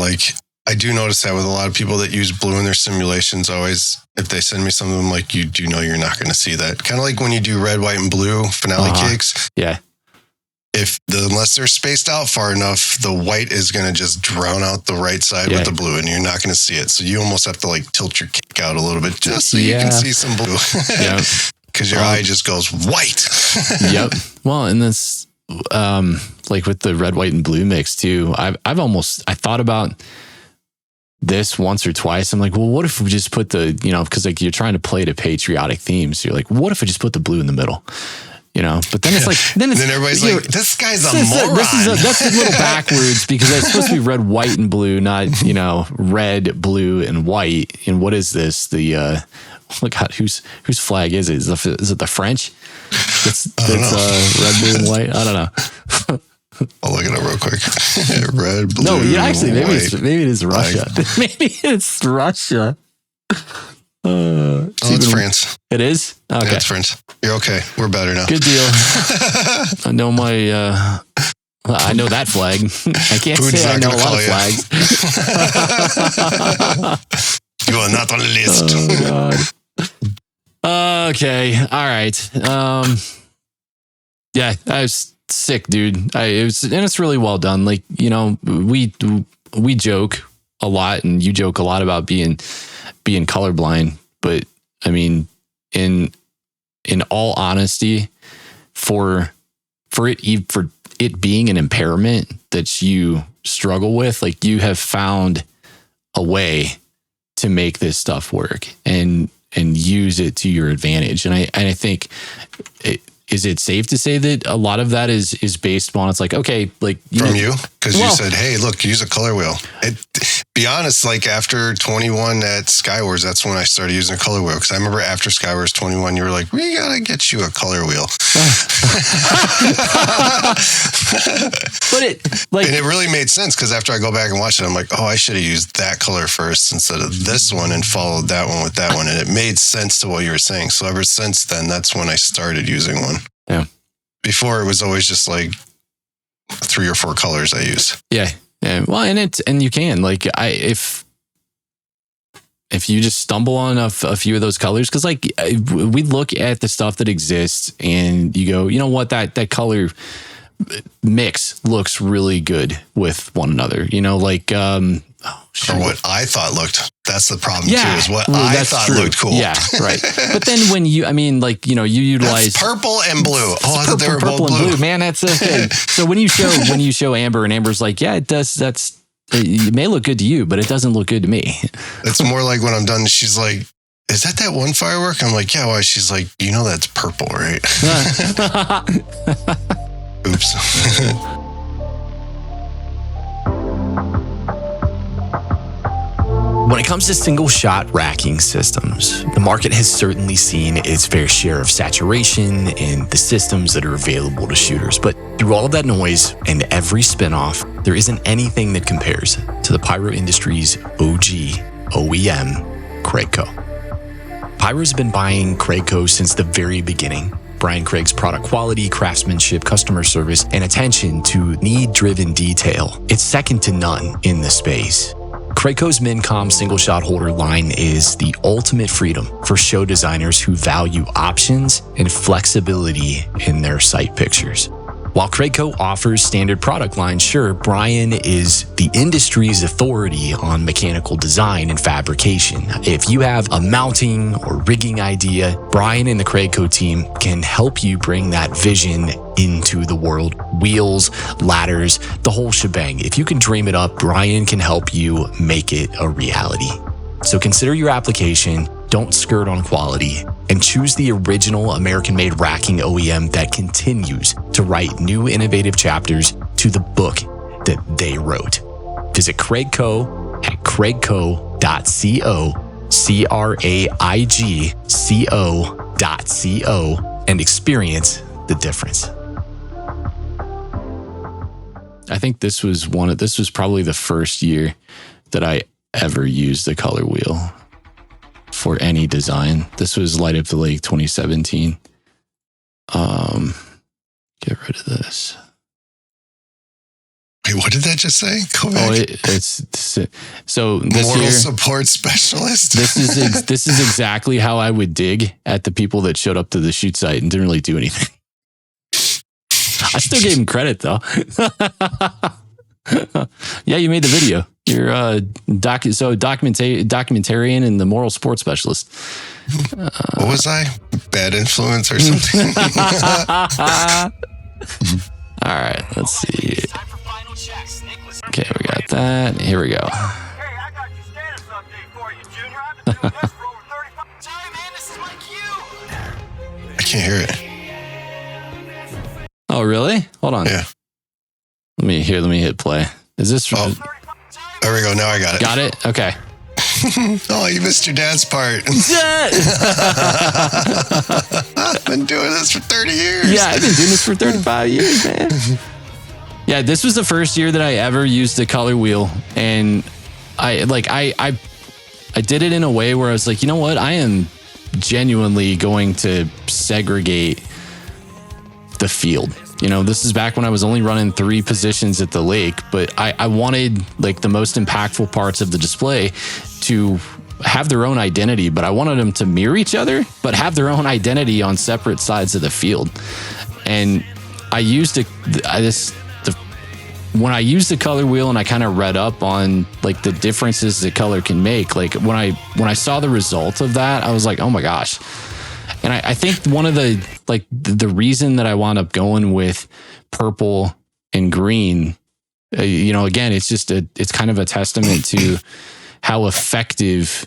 Speaker 2: I do notice that with a lot of people that use blue in their simulations, always, if they send me something, I'm like, you do know you're not going to see that. Kind of like when you do red, white, and blue finale cakes.
Speaker 1: Yeah.
Speaker 2: Unless they're spaced out far enough, the white is going to just drown out the right side with the blue and you're not going to see it. So you almost have to tilt your cake out a little bit just so you can see some blue. Yeah. Because your eye just goes white.
Speaker 1: Yep. Well, and this, with the red, white, and blue mix too, I thought about this once or twice. I'm like, well, what if we just put because you're trying to play to patriotic themes. So you're like, what if I just put the blue in the middle? You know, but then it's then
Speaker 2: everybody's like, this guy's a moron.
Speaker 1: That's a little backwards because it's supposed to be red, white, and blue, not, red, blue, and white. And what is this? The, look, whose flag is it? Is it the French? That's red, blue, and white. I don't know.
Speaker 2: I'll look it up real quick. Red, blue.
Speaker 1: No, actually, maybe it is Russia.
Speaker 2: Flag.
Speaker 1: Maybe it's Russia.
Speaker 2: It's France.
Speaker 1: It is? Okay.
Speaker 2: Yeah, it's France. You're okay. We're better now.
Speaker 1: Good deal. I know I know that flag. I can't say I know a lot of flags.
Speaker 2: You are not on the list.
Speaker 1: Oh, God. Okay. All right. Yeah, I was sick, dude. It's really well done. We joke a lot and you joke a lot about being colorblind, but I mean, in all honesty, for it being an impairment that you struggle with, you have found a way to make this stuff work and use it to your advantage. And I think is it safe to say that a lot of that is based on, it's okay,
Speaker 2: from you? Because you said, hey, look, use a color wheel. Be honest, after 21 at Skywars, that's when I started using a color wheel. Because I remember after Skywars 21, you were like, we got to get you a color wheel. And it really made sense because after I go back and watch it, I'm like, oh, I should have used that color first instead of this one and followed that one with that one. And it made sense to what you were saying. So ever since then, that's when I started using one.
Speaker 1: Yeah.
Speaker 2: Before it was always just 3 or 4 colors I used.
Speaker 1: Yeah. Yeah. Well, and you can if you just stumble on a few of those colors, because we look at the stuff that exists and you go, you know what, that color mix looks really good with one another,
Speaker 2: or what I thought looked. That's the problem too, is what I thought looked cool.
Speaker 1: Yeah, right. But then when you utilize
Speaker 2: that's purple and blue. Oh, I thought they were both blue.
Speaker 1: Man, that's okay. So when you show Amber and Amber's yeah, it does. It may look good to you, but it doesn't look good to me.
Speaker 2: It's more like when I'm done, she's like, is that one firework? I'm like, yeah, why? She's like, that's purple, right? Oops.
Speaker 1: When it comes to single-shot racking systems, the market has certainly seen its fair share of saturation in the systems that are available to shooters. But through all of that noise and every spinoff, there isn't anything that compares to the pyro industry's OG OEM, CraigCo. Pyro's been buying CraigCo since the very beginning. Brian Craig's product quality, craftsmanship, customer service, and attention to need-driven detail. It's second to none in the space. CraigCo's Mincom single-shot holder line is the ultimate freedom for show designers who value options and flexibility in their sight pictures. While CraigCo offers standard product lines, sure, Brian is the industry's authority on mechanical design and fabrication. If you have a mounting or rigging idea, Brian and the CraigCo team can help you bring that vision into the world. Wheels, ladders, the whole shebang. If you can dream it up, Brian can help you make it a reality. So consider your application, don't skirt on quality, and choose the original American-made racking OEM that continues to write new innovative chapters to the book that they wrote. Visit CraigCo at craigco.co, CraigCo.co, and experience the difference. I think this was probably the first year that I ever used the color wheel for any design. This was Light Up the Lake 2017. Get rid of this.
Speaker 2: Wait, what did that just say? Go back.
Speaker 1: So this
Speaker 2: Moral
Speaker 1: year,
Speaker 2: support specialist.
Speaker 1: this is exactly how I would dig at the people that showed up to the shoot site and didn't really do anything. I still gave him credit though. Yeah, you made the video. You're a documentarian and the moral sports specialist.
Speaker 2: What was I? Bad influence or something?
Speaker 1: All right, let's see. Okay, we got that. Here we go.
Speaker 4: Hey, I got your status update for you, Junior. I've been doing this for over 35. Sorry, man, this is my cue.
Speaker 2: I can't hear it.
Speaker 1: Oh, really? Hold on.
Speaker 2: Yeah.
Speaker 1: Let me hit play. Is this?
Speaker 2: Oh, there we go. Now I got it.
Speaker 1: Got it? Okay.
Speaker 2: Oh, you missed your dad's part. I've been doing this for 30 years.
Speaker 1: Yeah, I've been doing this for 35 years, man. Yeah, this was the first year that I ever used the color wheel, and I did it in a way where I was like, you know what? I am genuinely going to segregate the field. You know, this is back when I was only running 3 positions at the lake, but I wanted like the most impactful parts of the display to have their own identity, but I wanted them to mirror each other, but have their own identity on separate sides of the field. And I used when I used the color wheel and I kind of read up on like the differences that color can make, like when I saw the result of that, I was like, oh my gosh. And I think one of the reason that I wound up going with purple and green, again, it's kind of a testament to how effective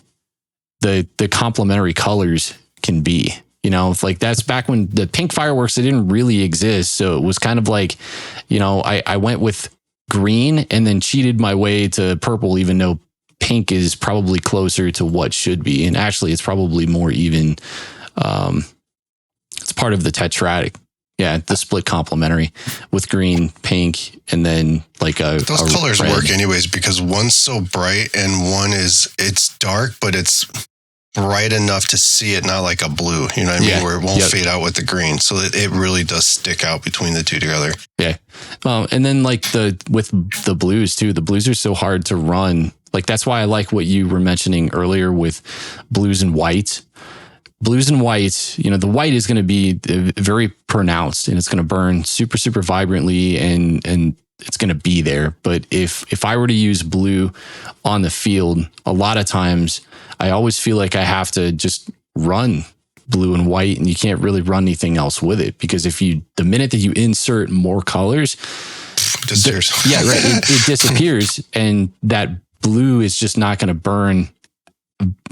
Speaker 1: the complementary colors can be. Like that's back when the pink fireworks, they didn't really exist. So it was kind of like, I went with green and then cheated my way to purple, even though pink is probably closer to what should be. And actually it's probably more even. It's part of the tetradic. Yeah, the split complementary with green, pink, and then like
Speaker 2: those colors
Speaker 1: red.
Speaker 2: Work anyways because one's so bright and it's dark, but it's bright enough to see it, not like a blue. You know what I mean?
Speaker 1: Yeah.
Speaker 2: Where it won't fade out with the green, so it really does stick out between the two together.
Speaker 1: Yeah, and then like with the blues too. The blues are so hard to run. Like that's why I like what you were mentioning earlier with blues and whites. Blues and whites, the white is going to be very pronounced and it's going to burn super, super vibrantly and it's going to be there. But if I were to use blue on the field, a lot of times I always feel like I have to just run blue and white and you can't really run anything else with it because the minute that you insert more colors,
Speaker 2: disappears.
Speaker 1: It disappears and that blue is just not going to burn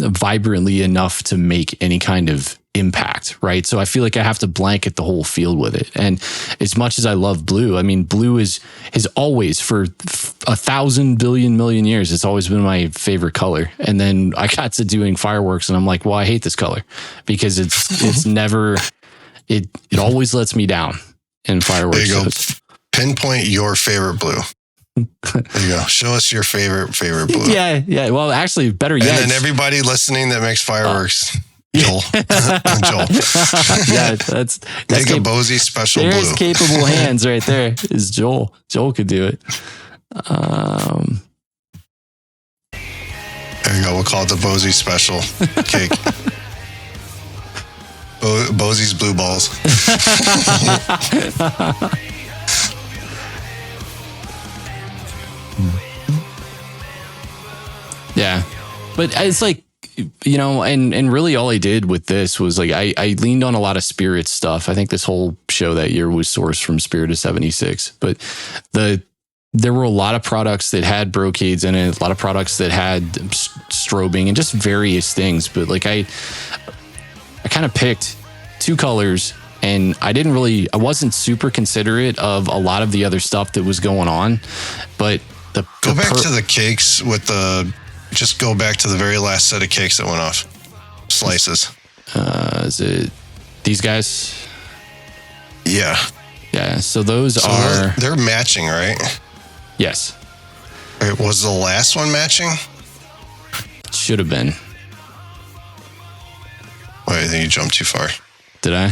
Speaker 1: vibrantly enough to make any kind of impact, right? So I feel like I have to blanket the whole field with it. And as much as I love blue, I mean, blue is always, for 1,000 billion million years, it's always been my favorite color. And then I got to doing fireworks and I'm like, well, I hate this color because it's never, it always lets me down in fireworks.
Speaker 2: There you go.
Speaker 1: shows.
Speaker 2: Pinpoint your favorite blue. There you go. Show us your favorite blue.
Speaker 1: Yeah. Well, actually, better yet.
Speaker 2: And then everybody listening that makes fireworks, Joel. Joel.
Speaker 1: Yeah, that's
Speaker 2: Make a Bosey special
Speaker 1: there's
Speaker 2: blue.
Speaker 1: capable hands right there. Is Joel? Joel could do it.
Speaker 2: There you go. We'll call it the Bosey special cake. Bosey's blue balls.
Speaker 1: Yeah, but it's like, you know, and really all I did with this was like I leaned on a lot of Spirit stuff. I think this whole show that year was sourced from Spirit of 76, but there were a lot of products that had brocades in it, a lot of products that had strobing and just various things. But like I kind of picked two colors, and I wasn't super considerate of a lot of the other stuff that was going on. But
Speaker 2: Go back to the cakes just go back to the very last set of cakes that went off. Slices.
Speaker 1: Is it these guys?
Speaker 2: Yeah.
Speaker 1: Yeah. So those are.
Speaker 2: They're matching, right?
Speaker 1: Yes.
Speaker 2: Right, was the last one matching?
Speaker 1: Should have been.
Speaker 2: Wait, I think you jumped too far.
Speaker 1: Did I?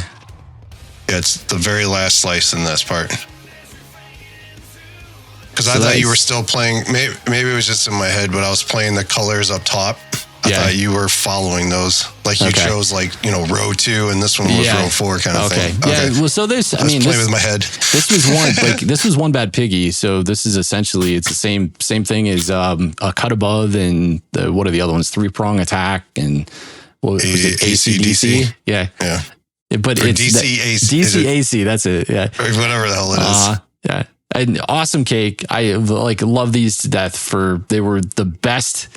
Speaker 2: Yeah, it's the very last slice in this part. Because
Speaker 1: So
Speaker 2: I thought
Speaker 1: that's-
Speaker 2: you were still playing, maybe it was just in my head, but I was playing the colors up top. I
Speaker 1: Yeah.
Speaker 2: thought you were following those. Like you
Speaker 1: Okay.
Speaker 2: chose row 2 and this one was row 4 kind of thing.
Speaker 1: Yeah. Well, so this,
Speaker 2: I was playing with my head.
Speaker 1: this was one bad piggy. So this is essentially, it's the same thing as a cut above and what are the other ones? 3-prong attack and what was it? AC/DC? Yeah.
Speaker 2: Yeah.
Speaker 1: But
Speaker 2: Or
Speaker 1: it's
Speaker 2: DC/AC.
Speaker 1: DC/AC. That's it. Yeah.
Speaker 2: Or whatever the hell it is.
Speaker 1: Yeah. An awesome cake. I love these to death. They were the best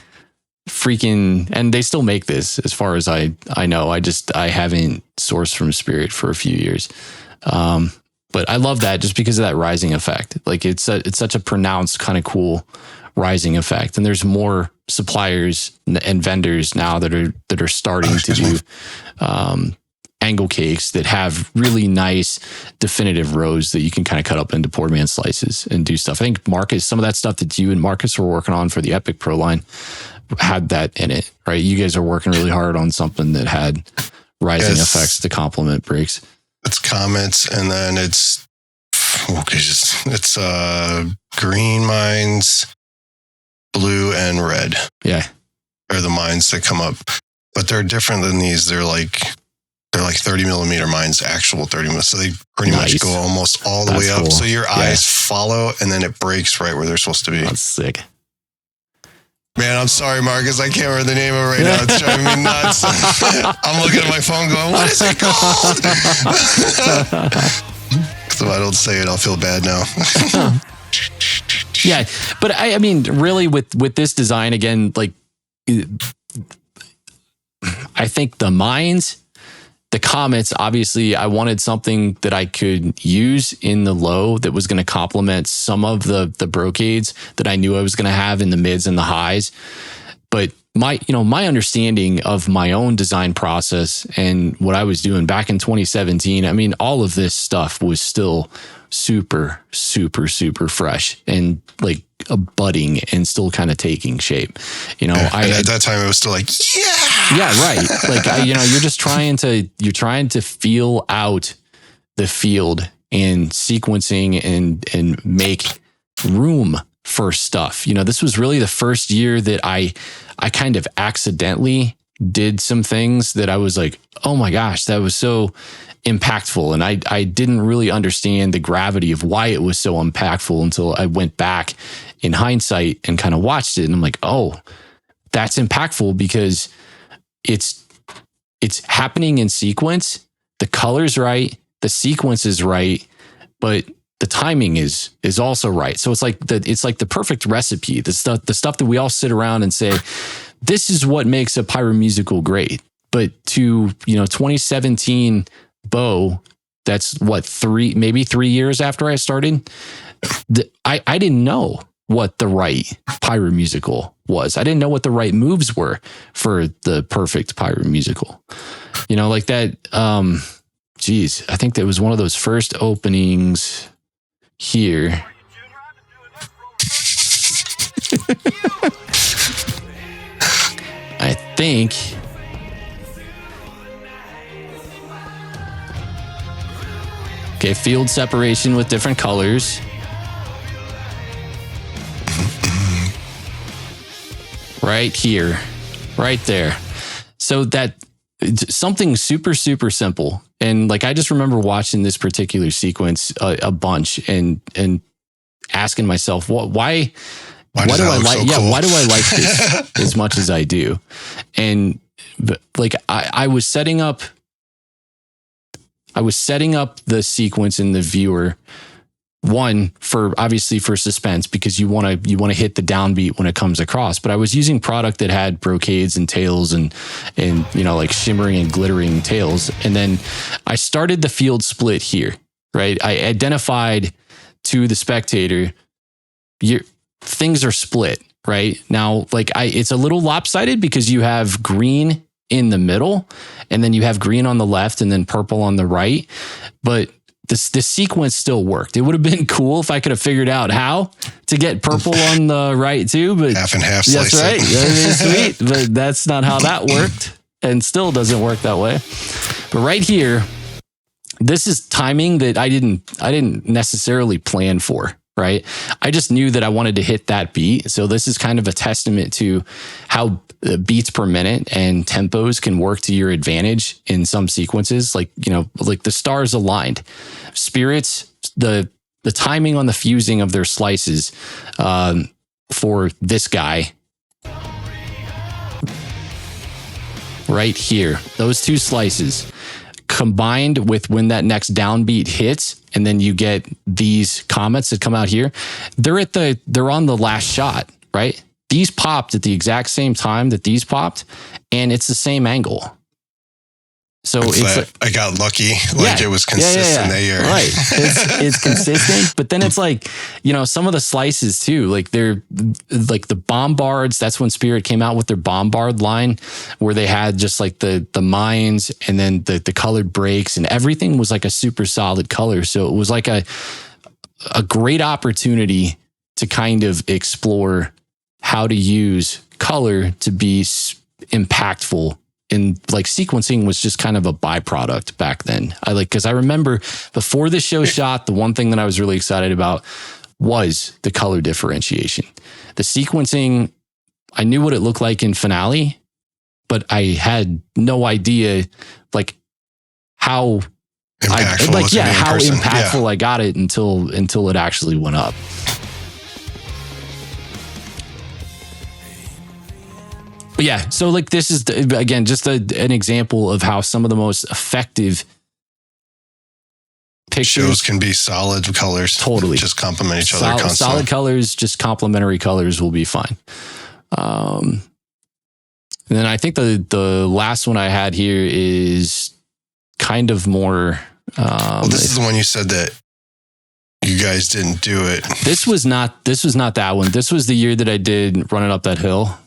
Speaker 1: freaking, and they still make this as far as I know. I haven't sourced from Spirit for a few years. But I love that just because of that rising effect. Like it's such a pronounced kind of cool rising effect. And there's more suppliers and vendors now that are starting to do angle cakes that have really nice definitive rows that you can kind of cut up into poor man slices and do stuff. I think Marcus, some of that stuff that you and Marcus were working on for the Epic Pro line had that in it, right? You guys are working really hard on something that had rising effects to complement breaks.
Speaker 2: It's comments, and then it's green mines, blue and red.
Speaker 1: Yeah.
Speaker 2: Are the mines that come up, but they're different than these. They're like 30 millimeter mines, actual 30 millimeter. So they pretty much go almost all the way up.
Speaker 1: Cool.
Speaker 2: So your eyes follow, and then it breaks right where they're supposed to be.
Speaker 1: That's sick.
Speaker 2: Man, I'm sorry, Marcus. I can't remember the name of it right now. It's driving me nuts. I'm looking at my phone going, what is it called? So if I don't say it, I'll feel bad now.
Speaker 1: Yeah. But I mean, really with this design, again, like I think the mines, the comets, obviously I wanted something that I could use in the low that was going to complement some of the brocades that I knew I was going to have in the mids and the highs. But my understanding of my own design process and what I was doing back in 2017, I mean, all of this stuff was still super, super, super fresh and like a budding and still kind of taking shape. At
Speaker 2: that time it was still like,
Speaker 1: yeah, right. Like, you're just trying to feel out the field and sequencing and make room for stuff. This was really the first year that I kind of accidentally did some things that I was like, oh my gosh, that was so impactful. And I didn't really understand the gravity of why it was so impactful until I went back in hindsight and kind of watched it. And I'm like, oh, that's impactful because it's happening in sequence. The color's right, the sequence is right, but the timing is also right. So it's like the perfect recipe. The stuff that we all sit around and say, this is what makes a pyromusical great. But to, 2017 Bo, that's what, 3 years after I started, I didn't know what the right Pyromusical was. I didn't know what the right moves were for the perfect Pyromusical. Like that, I think that was one of those first openings here. I think. Okay, field separation with different colors. Right here, right there. So that something super, super simple. And like, I just remember watching this particular sequence a bunch and asking myself, why do I like, why do I like this as much as I do? And like, I was setting up the sequence in the viewer, one for suspense, because you want to hit the downbeat when it comes across. But I was using product that had brocades and tails and like shimmering and glittering tails. And then I started the field split here, right? I identified to the spectator, things are split right now. Like it's a little lopsided because you have green in the middle and then you have green on the left and then purple on the right. But the sequence still worked. It would have been cool if I could have figured out how to get purple on the right too, but
Speaker 2: half and half.
Speaker 1: That's right. That is sweet, but that's not how that worked, and still doesn't work that way. But right here, this is timing that I didn't necessarily plan for. Right. I just knew that I wanted to hit that beat. So this is kind of a testament to how beats per minute and tempos can work to your advantage in some sequences. Like, like the stars aligned. Spirits, the timing on the fusing of their slices for this guy right here, those two slices combined with when that next downbeat hits, and then you get these comets that come out here, they're on the last shot, right? These popped at the exact same time that these popped, and it's the same angle. So
Speaker 2: I got lucky. It was consistent that year.
Speaker 1: Right. It's consistent, but then it's like, some of the slices too, like they're like the bombards. That's when Spirit came out with their bombard line, where they had just like the mines and then the colored breaks, and everything was like a super solid color. So it was like a great opportunity to kind of explore how to use color to be impactful. And like sequencing was just kind of a byproduct back then. Because I remember before the show shot, the one thing that I was really excited about was the color differentiation. The sequencing, I knew what it looked like in finale, but I had no idea like how impactful I got it until it actually went up. But yeah, so like this is again just an example of how some of the most effective pictures
Speaker 2: shows can be solid colors.
Speaker 1: Totally,
Speaker 2: just complement each other constantly.
Speaker 1: Solid colors, just complementary colors will be fine. And then I think the last one I had here is kind of more.
Speaker 2: This is the one you said that you guys didn't do it.
Speaker 1: This was not that one. This was the year that I did Running Up That Hill.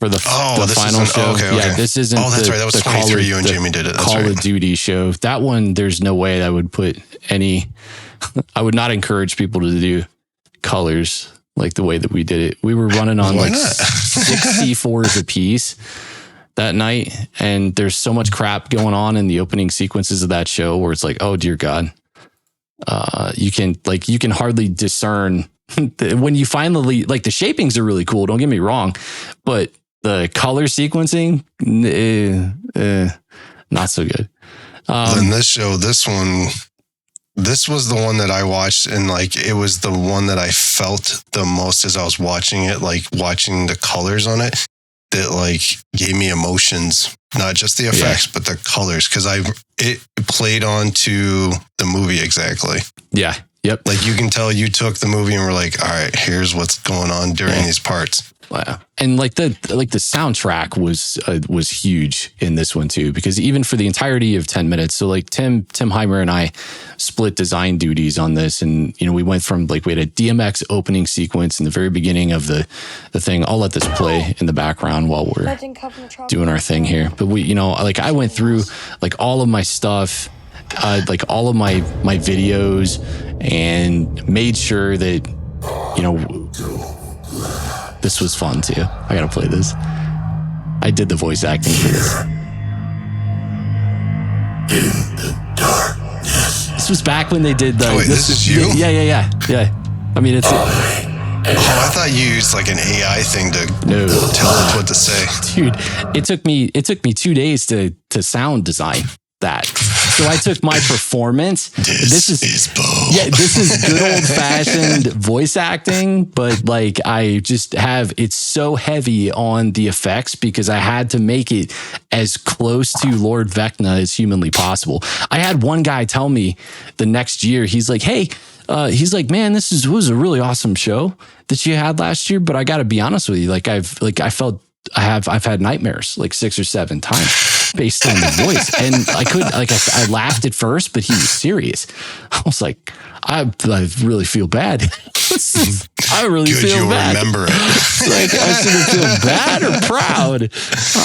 Speaker 1: For the final show.
Speaker 2: Okay.
Speaker 1: Yeah, this isn't.
Speaker 2: Oh, that's right. That was 23. You and Jimmy did it. That's
Speaker 1: Call
Speaker 2: right.
Speaker 1: of Duty show. That one, there's no way I would put any. I would not encourage people to do colors like the way that we did it. We were running on 6 C4s a piece that night, and there's so much crap going on in the opening sequences of that show where it's like, oh dear God, you can hardly discern when you finally like the shapings are really cool. Don't get me wrong, but the color sequencing, not so good.
Speaker 2: Then this show, this was the one that I watched, and like it was the one that I felt the most as I was watching it, like watching the colors on it that like gave me emotions, not just the effects, but the colors, because it played on to the movie exactly.
Speaker 1: Yeah. Yep.
Speaker 2: Like you can tell you took the movie and were like, all right, here's what's going on during these parts.
Speaker 1: And like the soundtrack was huge in this one too, because even for the entirety of 10 minutes, so like Tim Heimer and I split design duties on this, and we went from we had a DMX opening sequence in the very beginning of the thing. I'll let this play in the background while we're doing our thing here. But I went through all of my stuff, all of my videos, and made sure that this was fun too. I gotta play this. I did the voice acting for this. In the darkness. This was back when they did the.
Speaker 2: Wait, this is you?
Speaker 1: Yeah. I mean, it's.
Speaker 2: Oh, I thought you used an AI thing to tell it what to say.
Speaker 1: Dude, it took me 2 days to sound design that. So I took my performance. This is Bo. Yeah, this is good old fashioned voice acting, but I just have it's so heavy on the effects because I had to make it as close to Lord Vecna as humanly possible. I had one guy tell me the next year, he's like, hey, man, this was a really awesome show that you had last year, but I got to be honest with you, I've had nightmares 6 or 7 times based on the voice, and I laughed at first, but he was serious. I was like, I really feel bad. I really
Speaker 2: Good
Speaker 1: feel
Speaker 2: you
Speaker 1: bad.
Speaker 2: Remember it.
Speaker 1: I should feel bad or proud.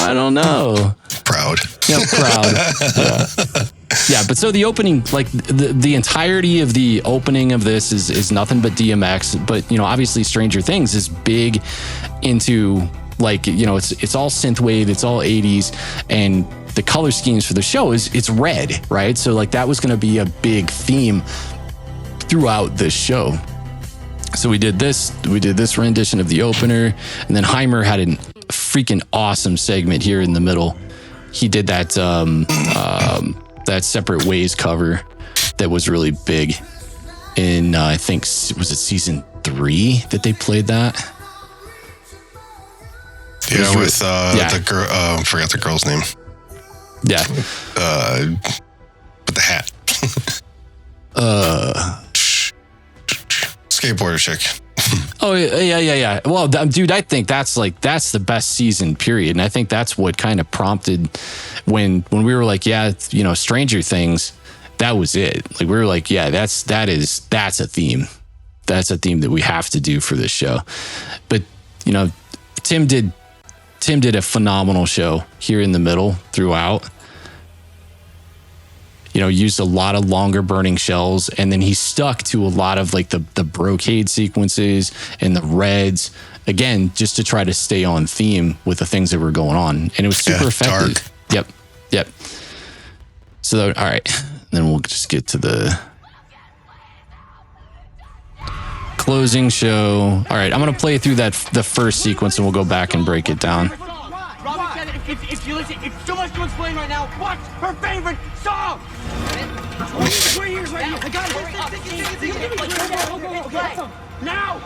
Speaker 1: I don't know.
Speaker 2: Proud.
Speaker 1: Yeah, proud. Yeah, but so the opening, the entirety of the opening of this is nothing but DMX. But obviously, Stranger Things is big into. It's all synthwave, it's all 80s, and the color schemes for the show it's red, right? So that was going to be a big theme throughout this show. So we did this rendition of the opener, and then Heimer had a freaking awesome segment here in the middle. He did that that Separate Ways cover that was really big in I think was it season 3 that they played that.
Speaker 2: Yeah, with the girl, forgot the girl's name.
Speaker 1: Yeah.
Speaker 2: With the hat. Skateboarder chick.
Speaker 1: Oh, yeah. Well, dude, I think that's the best season, period. And I think that's what kind of prompted when we were Stranger Things, that was it. We were that's a theme. That's a theme that we have to do for this show. But, Tim did a phenomenal show here in the middle throughout. Used a lot of longer burning shells, and then he stuck to a lot of the brocade sequences and the reds, again, just to try to stay on theme with the things that were going on. And it was super effective. Dark. Yep. So, all right. Then we'll just get to the closing show. All right, I'm going to play through the first sequence, and we'll go back and break it down.
Speaker 4: Robin said if you listen, it's too much to explain right now. What's her favorite song? We're here right now. I got it. Okay. Now.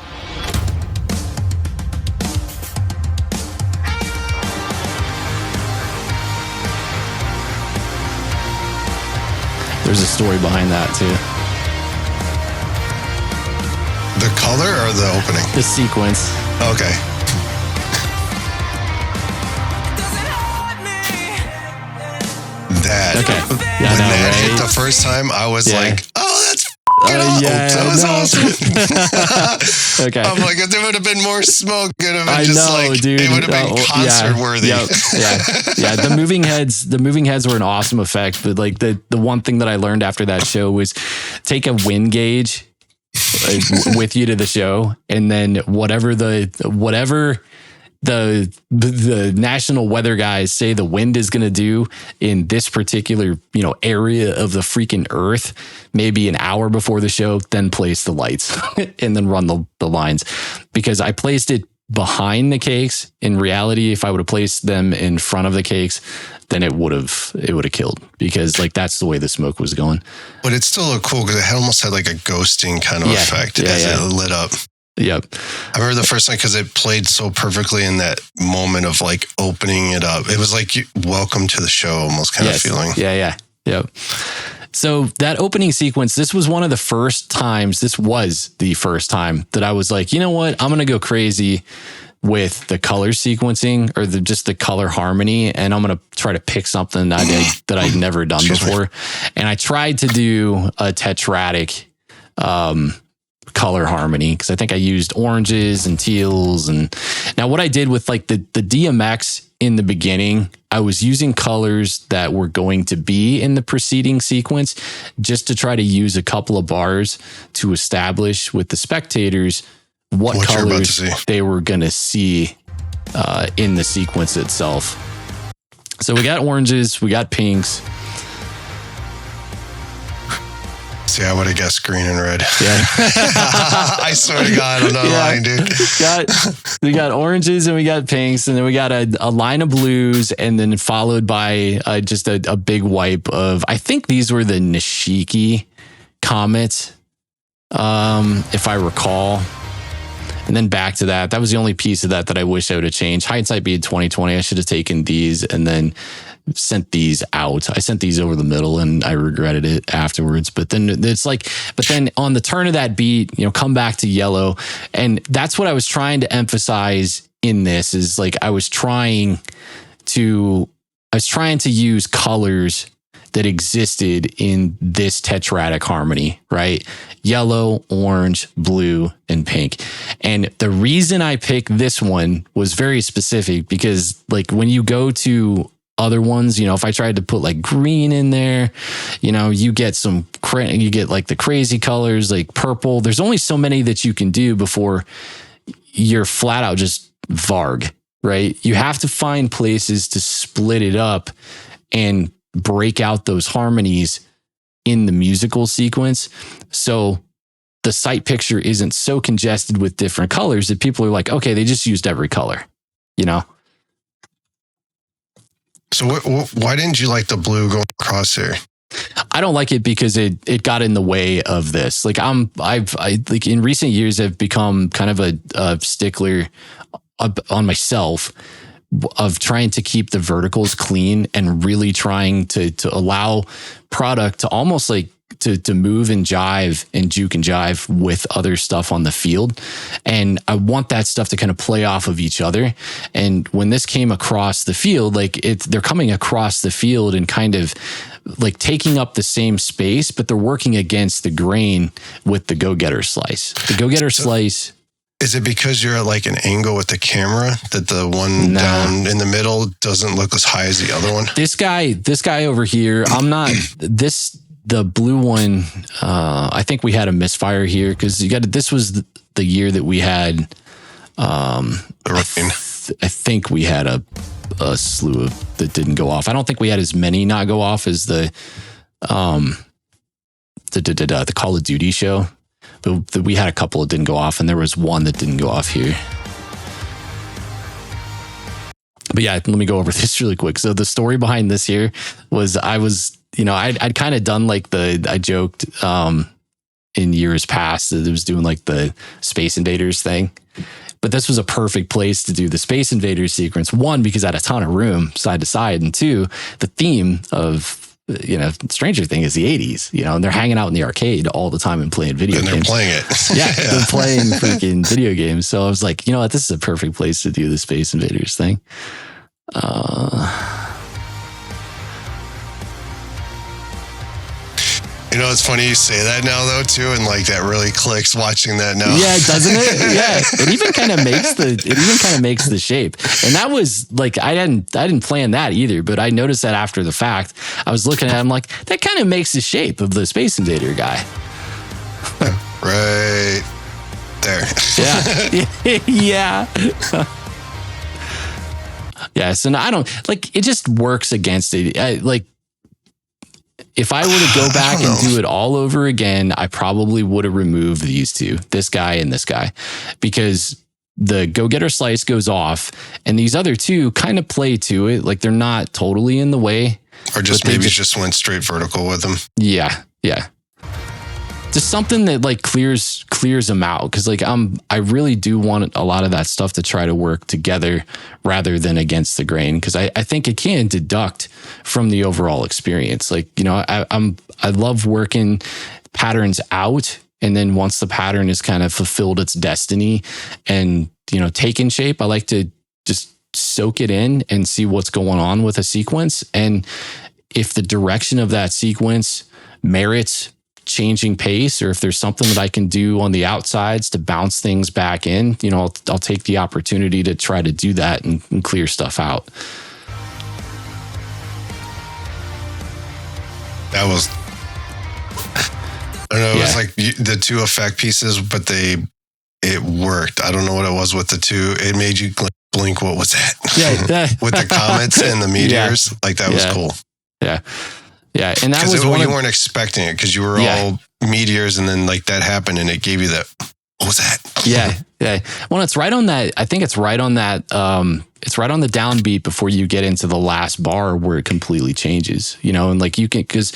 Speaker 1: There's a story behind that too.
Speaker 2: The color or the opening?
Speaker 1: The sequence.
Speaker 2: Okay. That.
Speaker 1: Okay. Yeah,
Speaker 2: when that
Speaker 1: right?
Speaker 2: hit the first time, I was like, oh, that's that was awesome.
Speaker 1: Okay.
Speaker 2: I'm like, if there would have been more smoke, it would have been
Speaker 1: dude.
Speaker 2: It would have been concert worthy.
Speaker 1: Yep. Yeah. The moving heads were an awesome effect. But the one thing that I learned after that show was take a wind gauge with you to the show, and then whatever the national weather guys say the wind is going to do in this particular area of the freaking earth, maybe an hour before the show, then place the lights and then run the lines, because I placed it behind the cakes. In reality, if I would have placed them in front of the cakes, then it would have killed, because that's the way the smoke was going. But
Speaker 2: it still looked cool because it almost had a ghosting kind of effect as it lit up.
Speaker 1: Yep.
Speaker 2: I remember the first night because it played so perfectly in that moment of opening it up. It was welcome to the show almost kind of feeling.
Speaker 1: Yeah. Yep. So that opening sequence, this was the first times that I was like, you know what? I'm going to go crazy with the color sequencing or just the color harmony. And I'm going to try to pick something that I'd never done before. And I tried to do a tetradic color harmony because I think I used oranges and teals. And now what I did with like the DMX in the beginning, I was using colors that were going to be in the preceding sequence just to try to use a couple of bars to establish with the spectators what colors they were going to see in the sequence itself. So we got oranges, we got pinks.
Speaker 2: See, I would have guessed green and red.
Speaker 1: Yeah.
Speaker 2: I swear to God, I'm not lying, dude.
Speaker 1: We got oranges and we got pinks, and then we got a line of blues, and then followed by just a big wipe of, I think these were the Nishiki Comet, if I recall. And then back to that. That was the only piece of that I wish I would have changed. Hindsight being 2020, I should have taken these and then sent these out. I sent these over the middle and I regretted it afterwards. But then it's like, on the turn of that beat, come back to yellow. And that's what I was trying to emphasize in this is like, I was trying to use colors that existed in this tetradic harmony, right? Yellow, orange, blue, and pink. And the reason I picked this one was very specific because like when you go to other ones, if I tried to put like green in there, you get like the crazy colors, like purple. There's only so many that you can do before you're flat out just Varg, right? You have to find places to split it up and break out those harmonies in the musical sequence. So the sight picture isn't so congested with different colors that people are like, okay, they just used every color,
Speaker 2: So why didn't you like the blue going across here?
Speaker 1: I don't like it because it got in the way of this. Like I've in recent years, I've become kind of a stickler on myself of trying to keep the verticals clean and really trying to allow product to almost like to move and jive and juke and jive with other stuff on the field. And I want that stuff to kind of play off of each other. And when this came across the field, like they're coming across the field and kind of like taking up the same space, but they're working against the grain with the go-getter slice. The go-getter slice.
Speaker 2: Is it because you're at like an angle with the camera that the one down in the middle doesn't look as high as the other one?
Speaker 1: This guy over here, the blue one, I think we had a misfire here because this was the year that we had, I think we had a slew of that didn't go off. I don't think we had as many not go off as the Call of Duty show. But we had a couple that didn't go off, and there was one that didn't go off here. But yeah, let me go over this really quick. So the story behind this here was I'd kind of done like I joked in years past that it was doing like the Space Invaders thing. But this was a perfect place to do the Space Invaders sequence. One, because I had a ton of room side to side. And two, the theme of Stranger Thing is the 80s, and they're hanging out in the arcade all the time and playing video games.
Speaker 2: And they're playing it.
Speaker 1: Yeah, they're playing freaking video games. So I was like, you know what, this is a perfect place to do the Space Invaders thing.
Speaker 2: It's funny you say that now though too, and like that really clicks watching that now.
Speaker 1: Yeah, doesn't it? Yeah, it even kind of makes the shape. And that was like I didn't plan that either, but I noticed that after the fact. I was looking at it, I'm like, that kind of makes the shape of the Space Invader guy.
Speaker 2: Right there.
Speaker 1: Yeah. Yeah. Yeah. So I don't like it. Just works against it. If I were to go back and do it all over again, I probably would have removed these two, this guy and this guy, because the go-getter slice goes off and these other two kind of play to it. Like they're not totally in the way.
Speaker 2: Or just maybe just went straight vertical with them.
Speaker 1: Yeah. Yeah. Just something that like clears them out. Cause like I really do want a lot of that stuff to try to work together rather than against the grain. Cause I think it can deduct from the overall experience. Like, I love working patterns out And then once the pattern has kind of fulfilled its destiny and, taken shape, I like to just soak it in and see what's going on with a sequence. And if the direction of that sequence merits changing pace, or if there's something that I can do on the outsides to bounce things back in, I'll take the opportunity to try to do that and clear stuff out.
Speaker 2: That was, I don't know, it was like the two effect pieces, but it worked. I don't know what it was with the two. It made you blink. What was that?
Speaker 1: Yeah.
Speaker 2: With the comets and the meteors. Like that was cool.
Speaker 1: Yeah. Yeah. And that was
Speaker 2: you weren't expecting it because you were all meteors, and then like that happened and it gave you that. What was that? Yeah.
Speaker 1: Yeah. Well, it's right on that. I think it's right on that. It's right on the downbeat before you get into the last bar where it completely changes, and like you can, because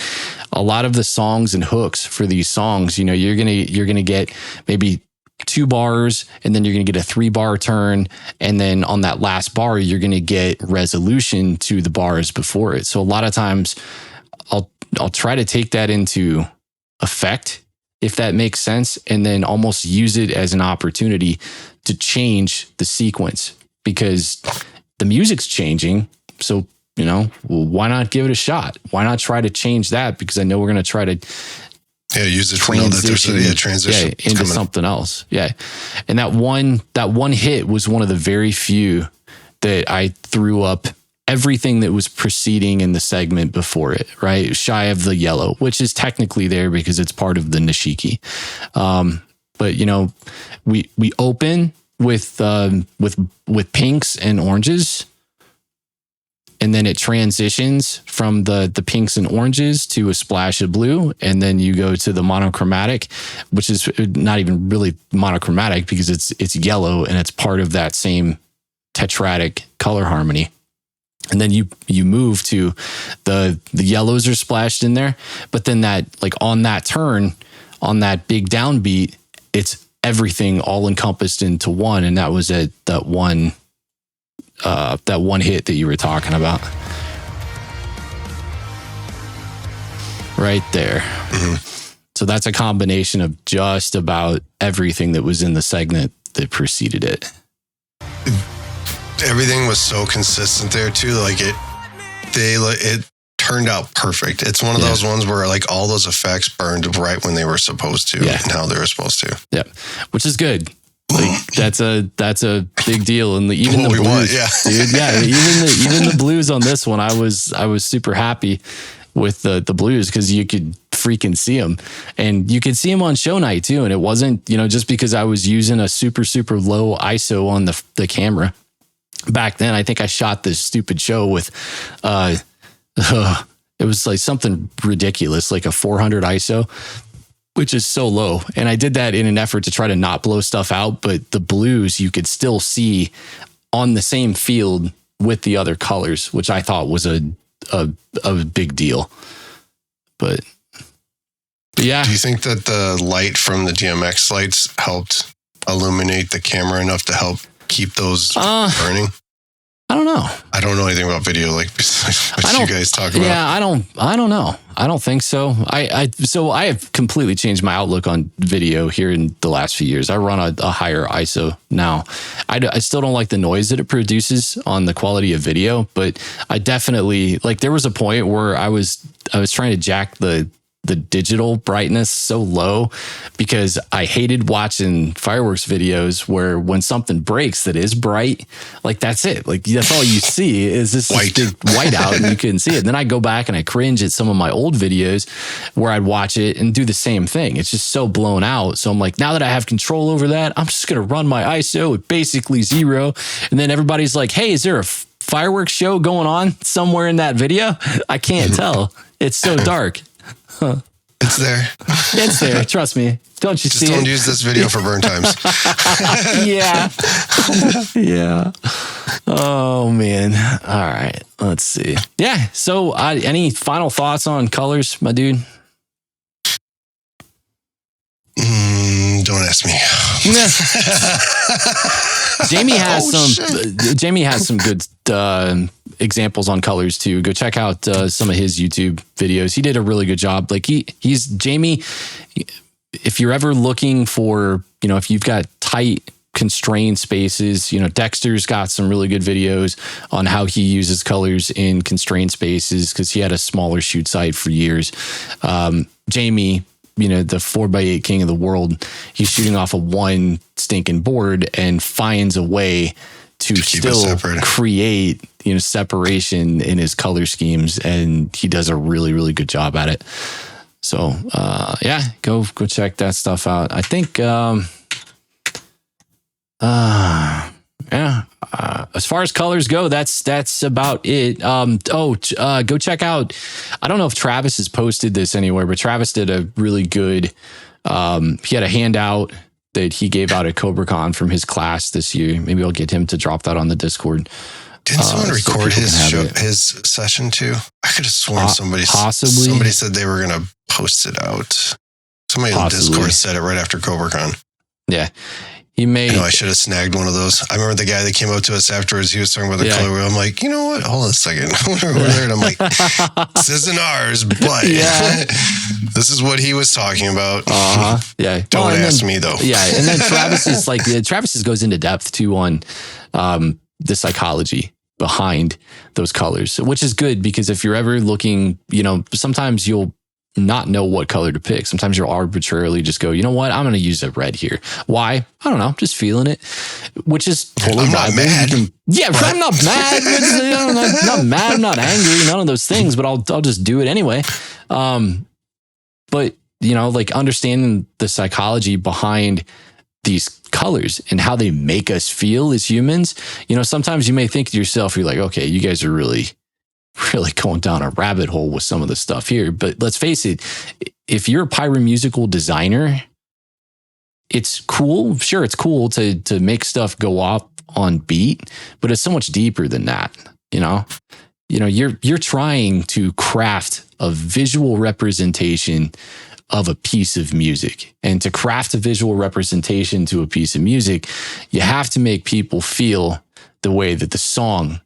Speaker 1: a lot of the songs and hooks for these songs, you're going to get maybe 2 bars, and then you're going to get a 3-bar turn. And then on that last bar, you're going to get resolution to the bars before it. So a lot of times I'll try to take that into effect, if that makes sense, and then almost use it as an opportunity to change the sequence, because the music's changing. So, why not give it a shot? Why not try to change that? Because I know we're going to try to
Speaker 2: use it to know that there's a transition
Speaker 1: into something else. Yeah. And that one hit was one of the very few that I threw up everything that was preceding in the segment before it, right? Shy of the yellow, which is technically there because it's part of the nishiki. But we open with pinks and oranges, and then it transitions from the pinks and oranges to a splash of blue. And then you go to the monochromatic, which is not even really monochromatic because it's yellow and it's part of that same tetradic color harmony. And then you move to the yellows are splashed in there, but then that, like on that turn, on that big downbeat, it's everything all encompassed into one. And that was that one hit that you were talking about. Right there. Mm-hmm. So that's a combination of just about everything that was in the segment that preceded it.
Speaker 2: Everything was so consistent there too. Like it turned out perfect. It's one of those ones where like all those effects burned right when they were supposed to and how they were supposed to.
Speaker 1: Yeah. Which is good. Like that's a big deal. And even the blues, dude, even the blues on this one, I was super happy with the blues because you could freaking see them, and you could see them on show night too. And it wasn't, just because I was using a super, super low ISO on the camera. Back then, I think I shot this stupid show with, it was like something ridiculous, like a 400 ISO, which is so low. And I did that in an effort to try to not blow stuff out, but the blues you could still see on the same field with the other colors, which I thought was a big deal. But yeah.
Speaker 2: Do you think that the light from the GMX lights helped illuminate the camera enough to help keep those burning?
Speaker 1: I don't know.
Speaker 2: I don't know anything about video, like what you guys talk about.
Speaker 1: Yeah, I don't know. I don't think so. So I have completely changed my outlook on video here in the last few years. I run a higher ISO now. I still don't like the noise that it produces on the quality of video, but I definitely, like, there was a point where I was trying to jack the digital brightness so low because I hated watching fireworks videos where when something breaks that is bright, like that's it. Like that's all you see is this big whiteout and you couldn't see it. And then I go back and I cringe at some of my old videos where I'd watch it and do the same thing. It's just so blown out. So I'm like, now that I have control over that, I'm just going to run my ISO at basically 0. And then everybody's like, hey, is there a fireworks show going on somewhere in that video? I can't tell. It's so dark. Huh.
Speaker 2: It's there.
Speaker 1: It's there. Trust me. Don't you see it?
Speaker 2: Just don't use this video for burn times.
Speaker 1: Yeah. Yeah. Oh, man. All right. Let's see. Yeah. So any final thoughts on colors, my dude?
Speaker 2: Don't ask me.
Speaker 1: Jamie has some good examples on colors too. Go check out some of his YouTube videos. He did a really good job. Like Jamie, if you're ever looking for, if you've got tight constrained spaces, Dexter's got some really good videos on how he uses colors in constrained spaces because he had a smaller shoot site for years. Jamie, the 4x8 king of the world, he's shooting off of one stinking board and finds a way to still create, separation in his color schemes. And he does a really, really good job at it. So, go check that stuff out. I think, as far as colors go, that's about it. Go check out, I don't know if Travis has posted this anywhere, but Travis did a really good, he had a handout that he gave out at COBRACon from his class this year. Maybe I'll get him to drop that on the Discord.
Speaker 2: Didn't someone record his session too? I could have sworn somebody said they were going to post it out. Somebody in the Discord said it right after COBRACon.
Speaker 1: Yeah. He may.
Speaker 2: I should have snagged one of those. I remember the guy that came up to us afterwards. He was talking about the color wheel. I'm like, you know what? Hold on a second. And I'm like, this isn't ours, but this is what he was talking about.
Speaker 1: Yeah.
Speaker 2: Don't ask me though.
Speaker 1: Yeah. And then Travis goes into depth too on the psychology behind those colors, which is good because if you're ever looking, sometimes you'll not know what color to pick. Sometimes you'll arbitrarily just go, you know what? I'm going to use a red here. Why? I don't know. Just feeling it, which is totally
Speaker 2: I'm not mad.
Speaker 1: I'm not mad. I'm not mad. I'm not angry. None of those things, but I'll just do it anyway. But understanding the psychology behind these colors and how they make us feel as humans, sometimes you may think to yourself, you're like, okay, you guys are really going down a rabbit hole with some of the stuff here. But let's face it, if you're a pyromusical designer, it's cool. Sure, it's cool to make stuff go off on beat, but it's so much deeper than that. You're trying to craft a visual representation of a piece of music. And to craft a visual representation to a piece of music, you have to make people feel the way that the song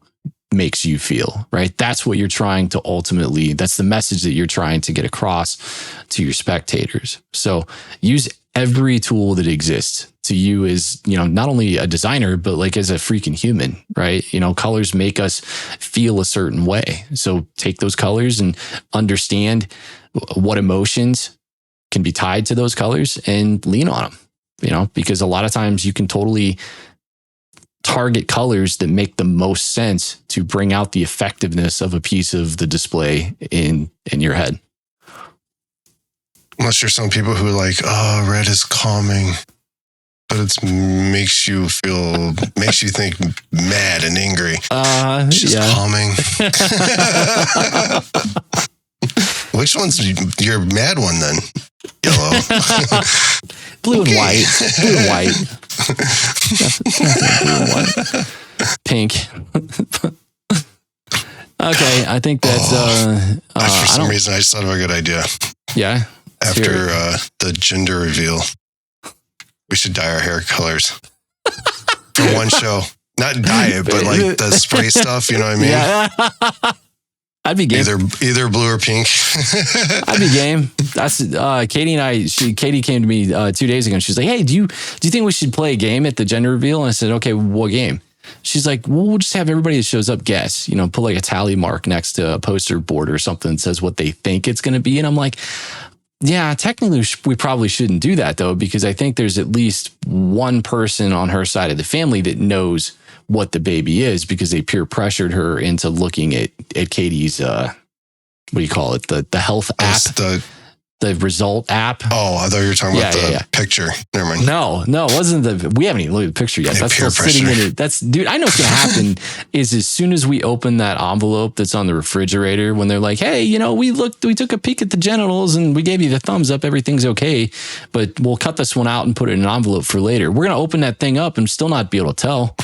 Speaker 1: makes you feel, right? That's what you're trying to ultimately, that's the message that you're trying to get across to your spectators. So use every tool that exists to you as, not only a designer, but like as a freaking human, right? Colors make us feel a certain way. So take those colors and understand what emotions can be tied to those colors and lean on them, because a lot of times you can totally target colors that make the most sense to bring out the effectiveness of a piece of the display in your head.
Speaker 2: Unless you're some people who are like, oh, red is calming, but it makes you think mad and angry. It's just calming. Which one's your mad one then? Yellow.
Speaker 1: Blue and white. Blue and white. Blue and white. Pink. Okay, I think that's
Speaker 2: for some reason I just thought of a good idea.
Speaker 1: Yeah.
Speaker 2: After the gender reveal, we should dye our hair colors for one show. Not dye it, but like the spray stuff, you know what I mean?
Speaker 1: Yeah. I'd be game.
Speaker 2: Either blue or pink.
Speaker 1: I'd be game. That's Katie and I. Katie came to me 2 days ago and she's like, "Hey, do you think we should play a game at the gender reveal?" And I said, "Okay, what game?" She's like, "Well, we'll just have everybody that shows up guess. Put like a tally mark next to a poster board or something that says what they think it's going to be." And I'm like, "Yeah, technically we probably shouldn't do that though, because I think there's at least one person on her side of the family that knows what the baby is because they peer pressured her into looking at Katie's, what do you call it? The health app, the result app.
Speaker 2: Oh, I thought you were talking about the picture. Never mind.
Speaker 1: No, it wasn't we haven't even looked at the picture yet. That's still sitting in it. Dude, I know what's going to happen is as soon as we open that envelope that's on the refrigerator, when they're like, "Hey, we took a peek at the genitals and we gave you the thumbs up. Everything's okay, but we'll cut this one out and put it in an envelope for later." We're going to open that thing up and still not be able to tell.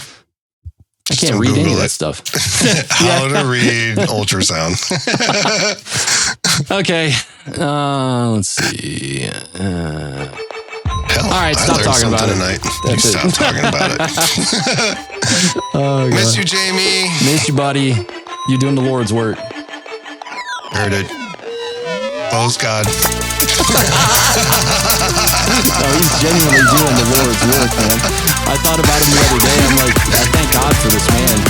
Speaker 1: I can't read any of that stuff.
Speaker 2: How to read ultrasound.
Speaker 1: Okay. Let's see.
Speaker 2: Hell,
Speaker 1: all right, stop talking about it.
Speaker 2: Tonight. Stop talking about it.
Speaker 1: Oh,
Speaker 2: miss you, Jamie.
Speaker 1: Miss you, buddy. You're doing the Lord's work.
Speaker 2: Heard it. Bo's God.
Speaker 1: Oh, he's genuinely doing the Lord's work, man. I thought about him the other day. I'm like, I thank God for this man.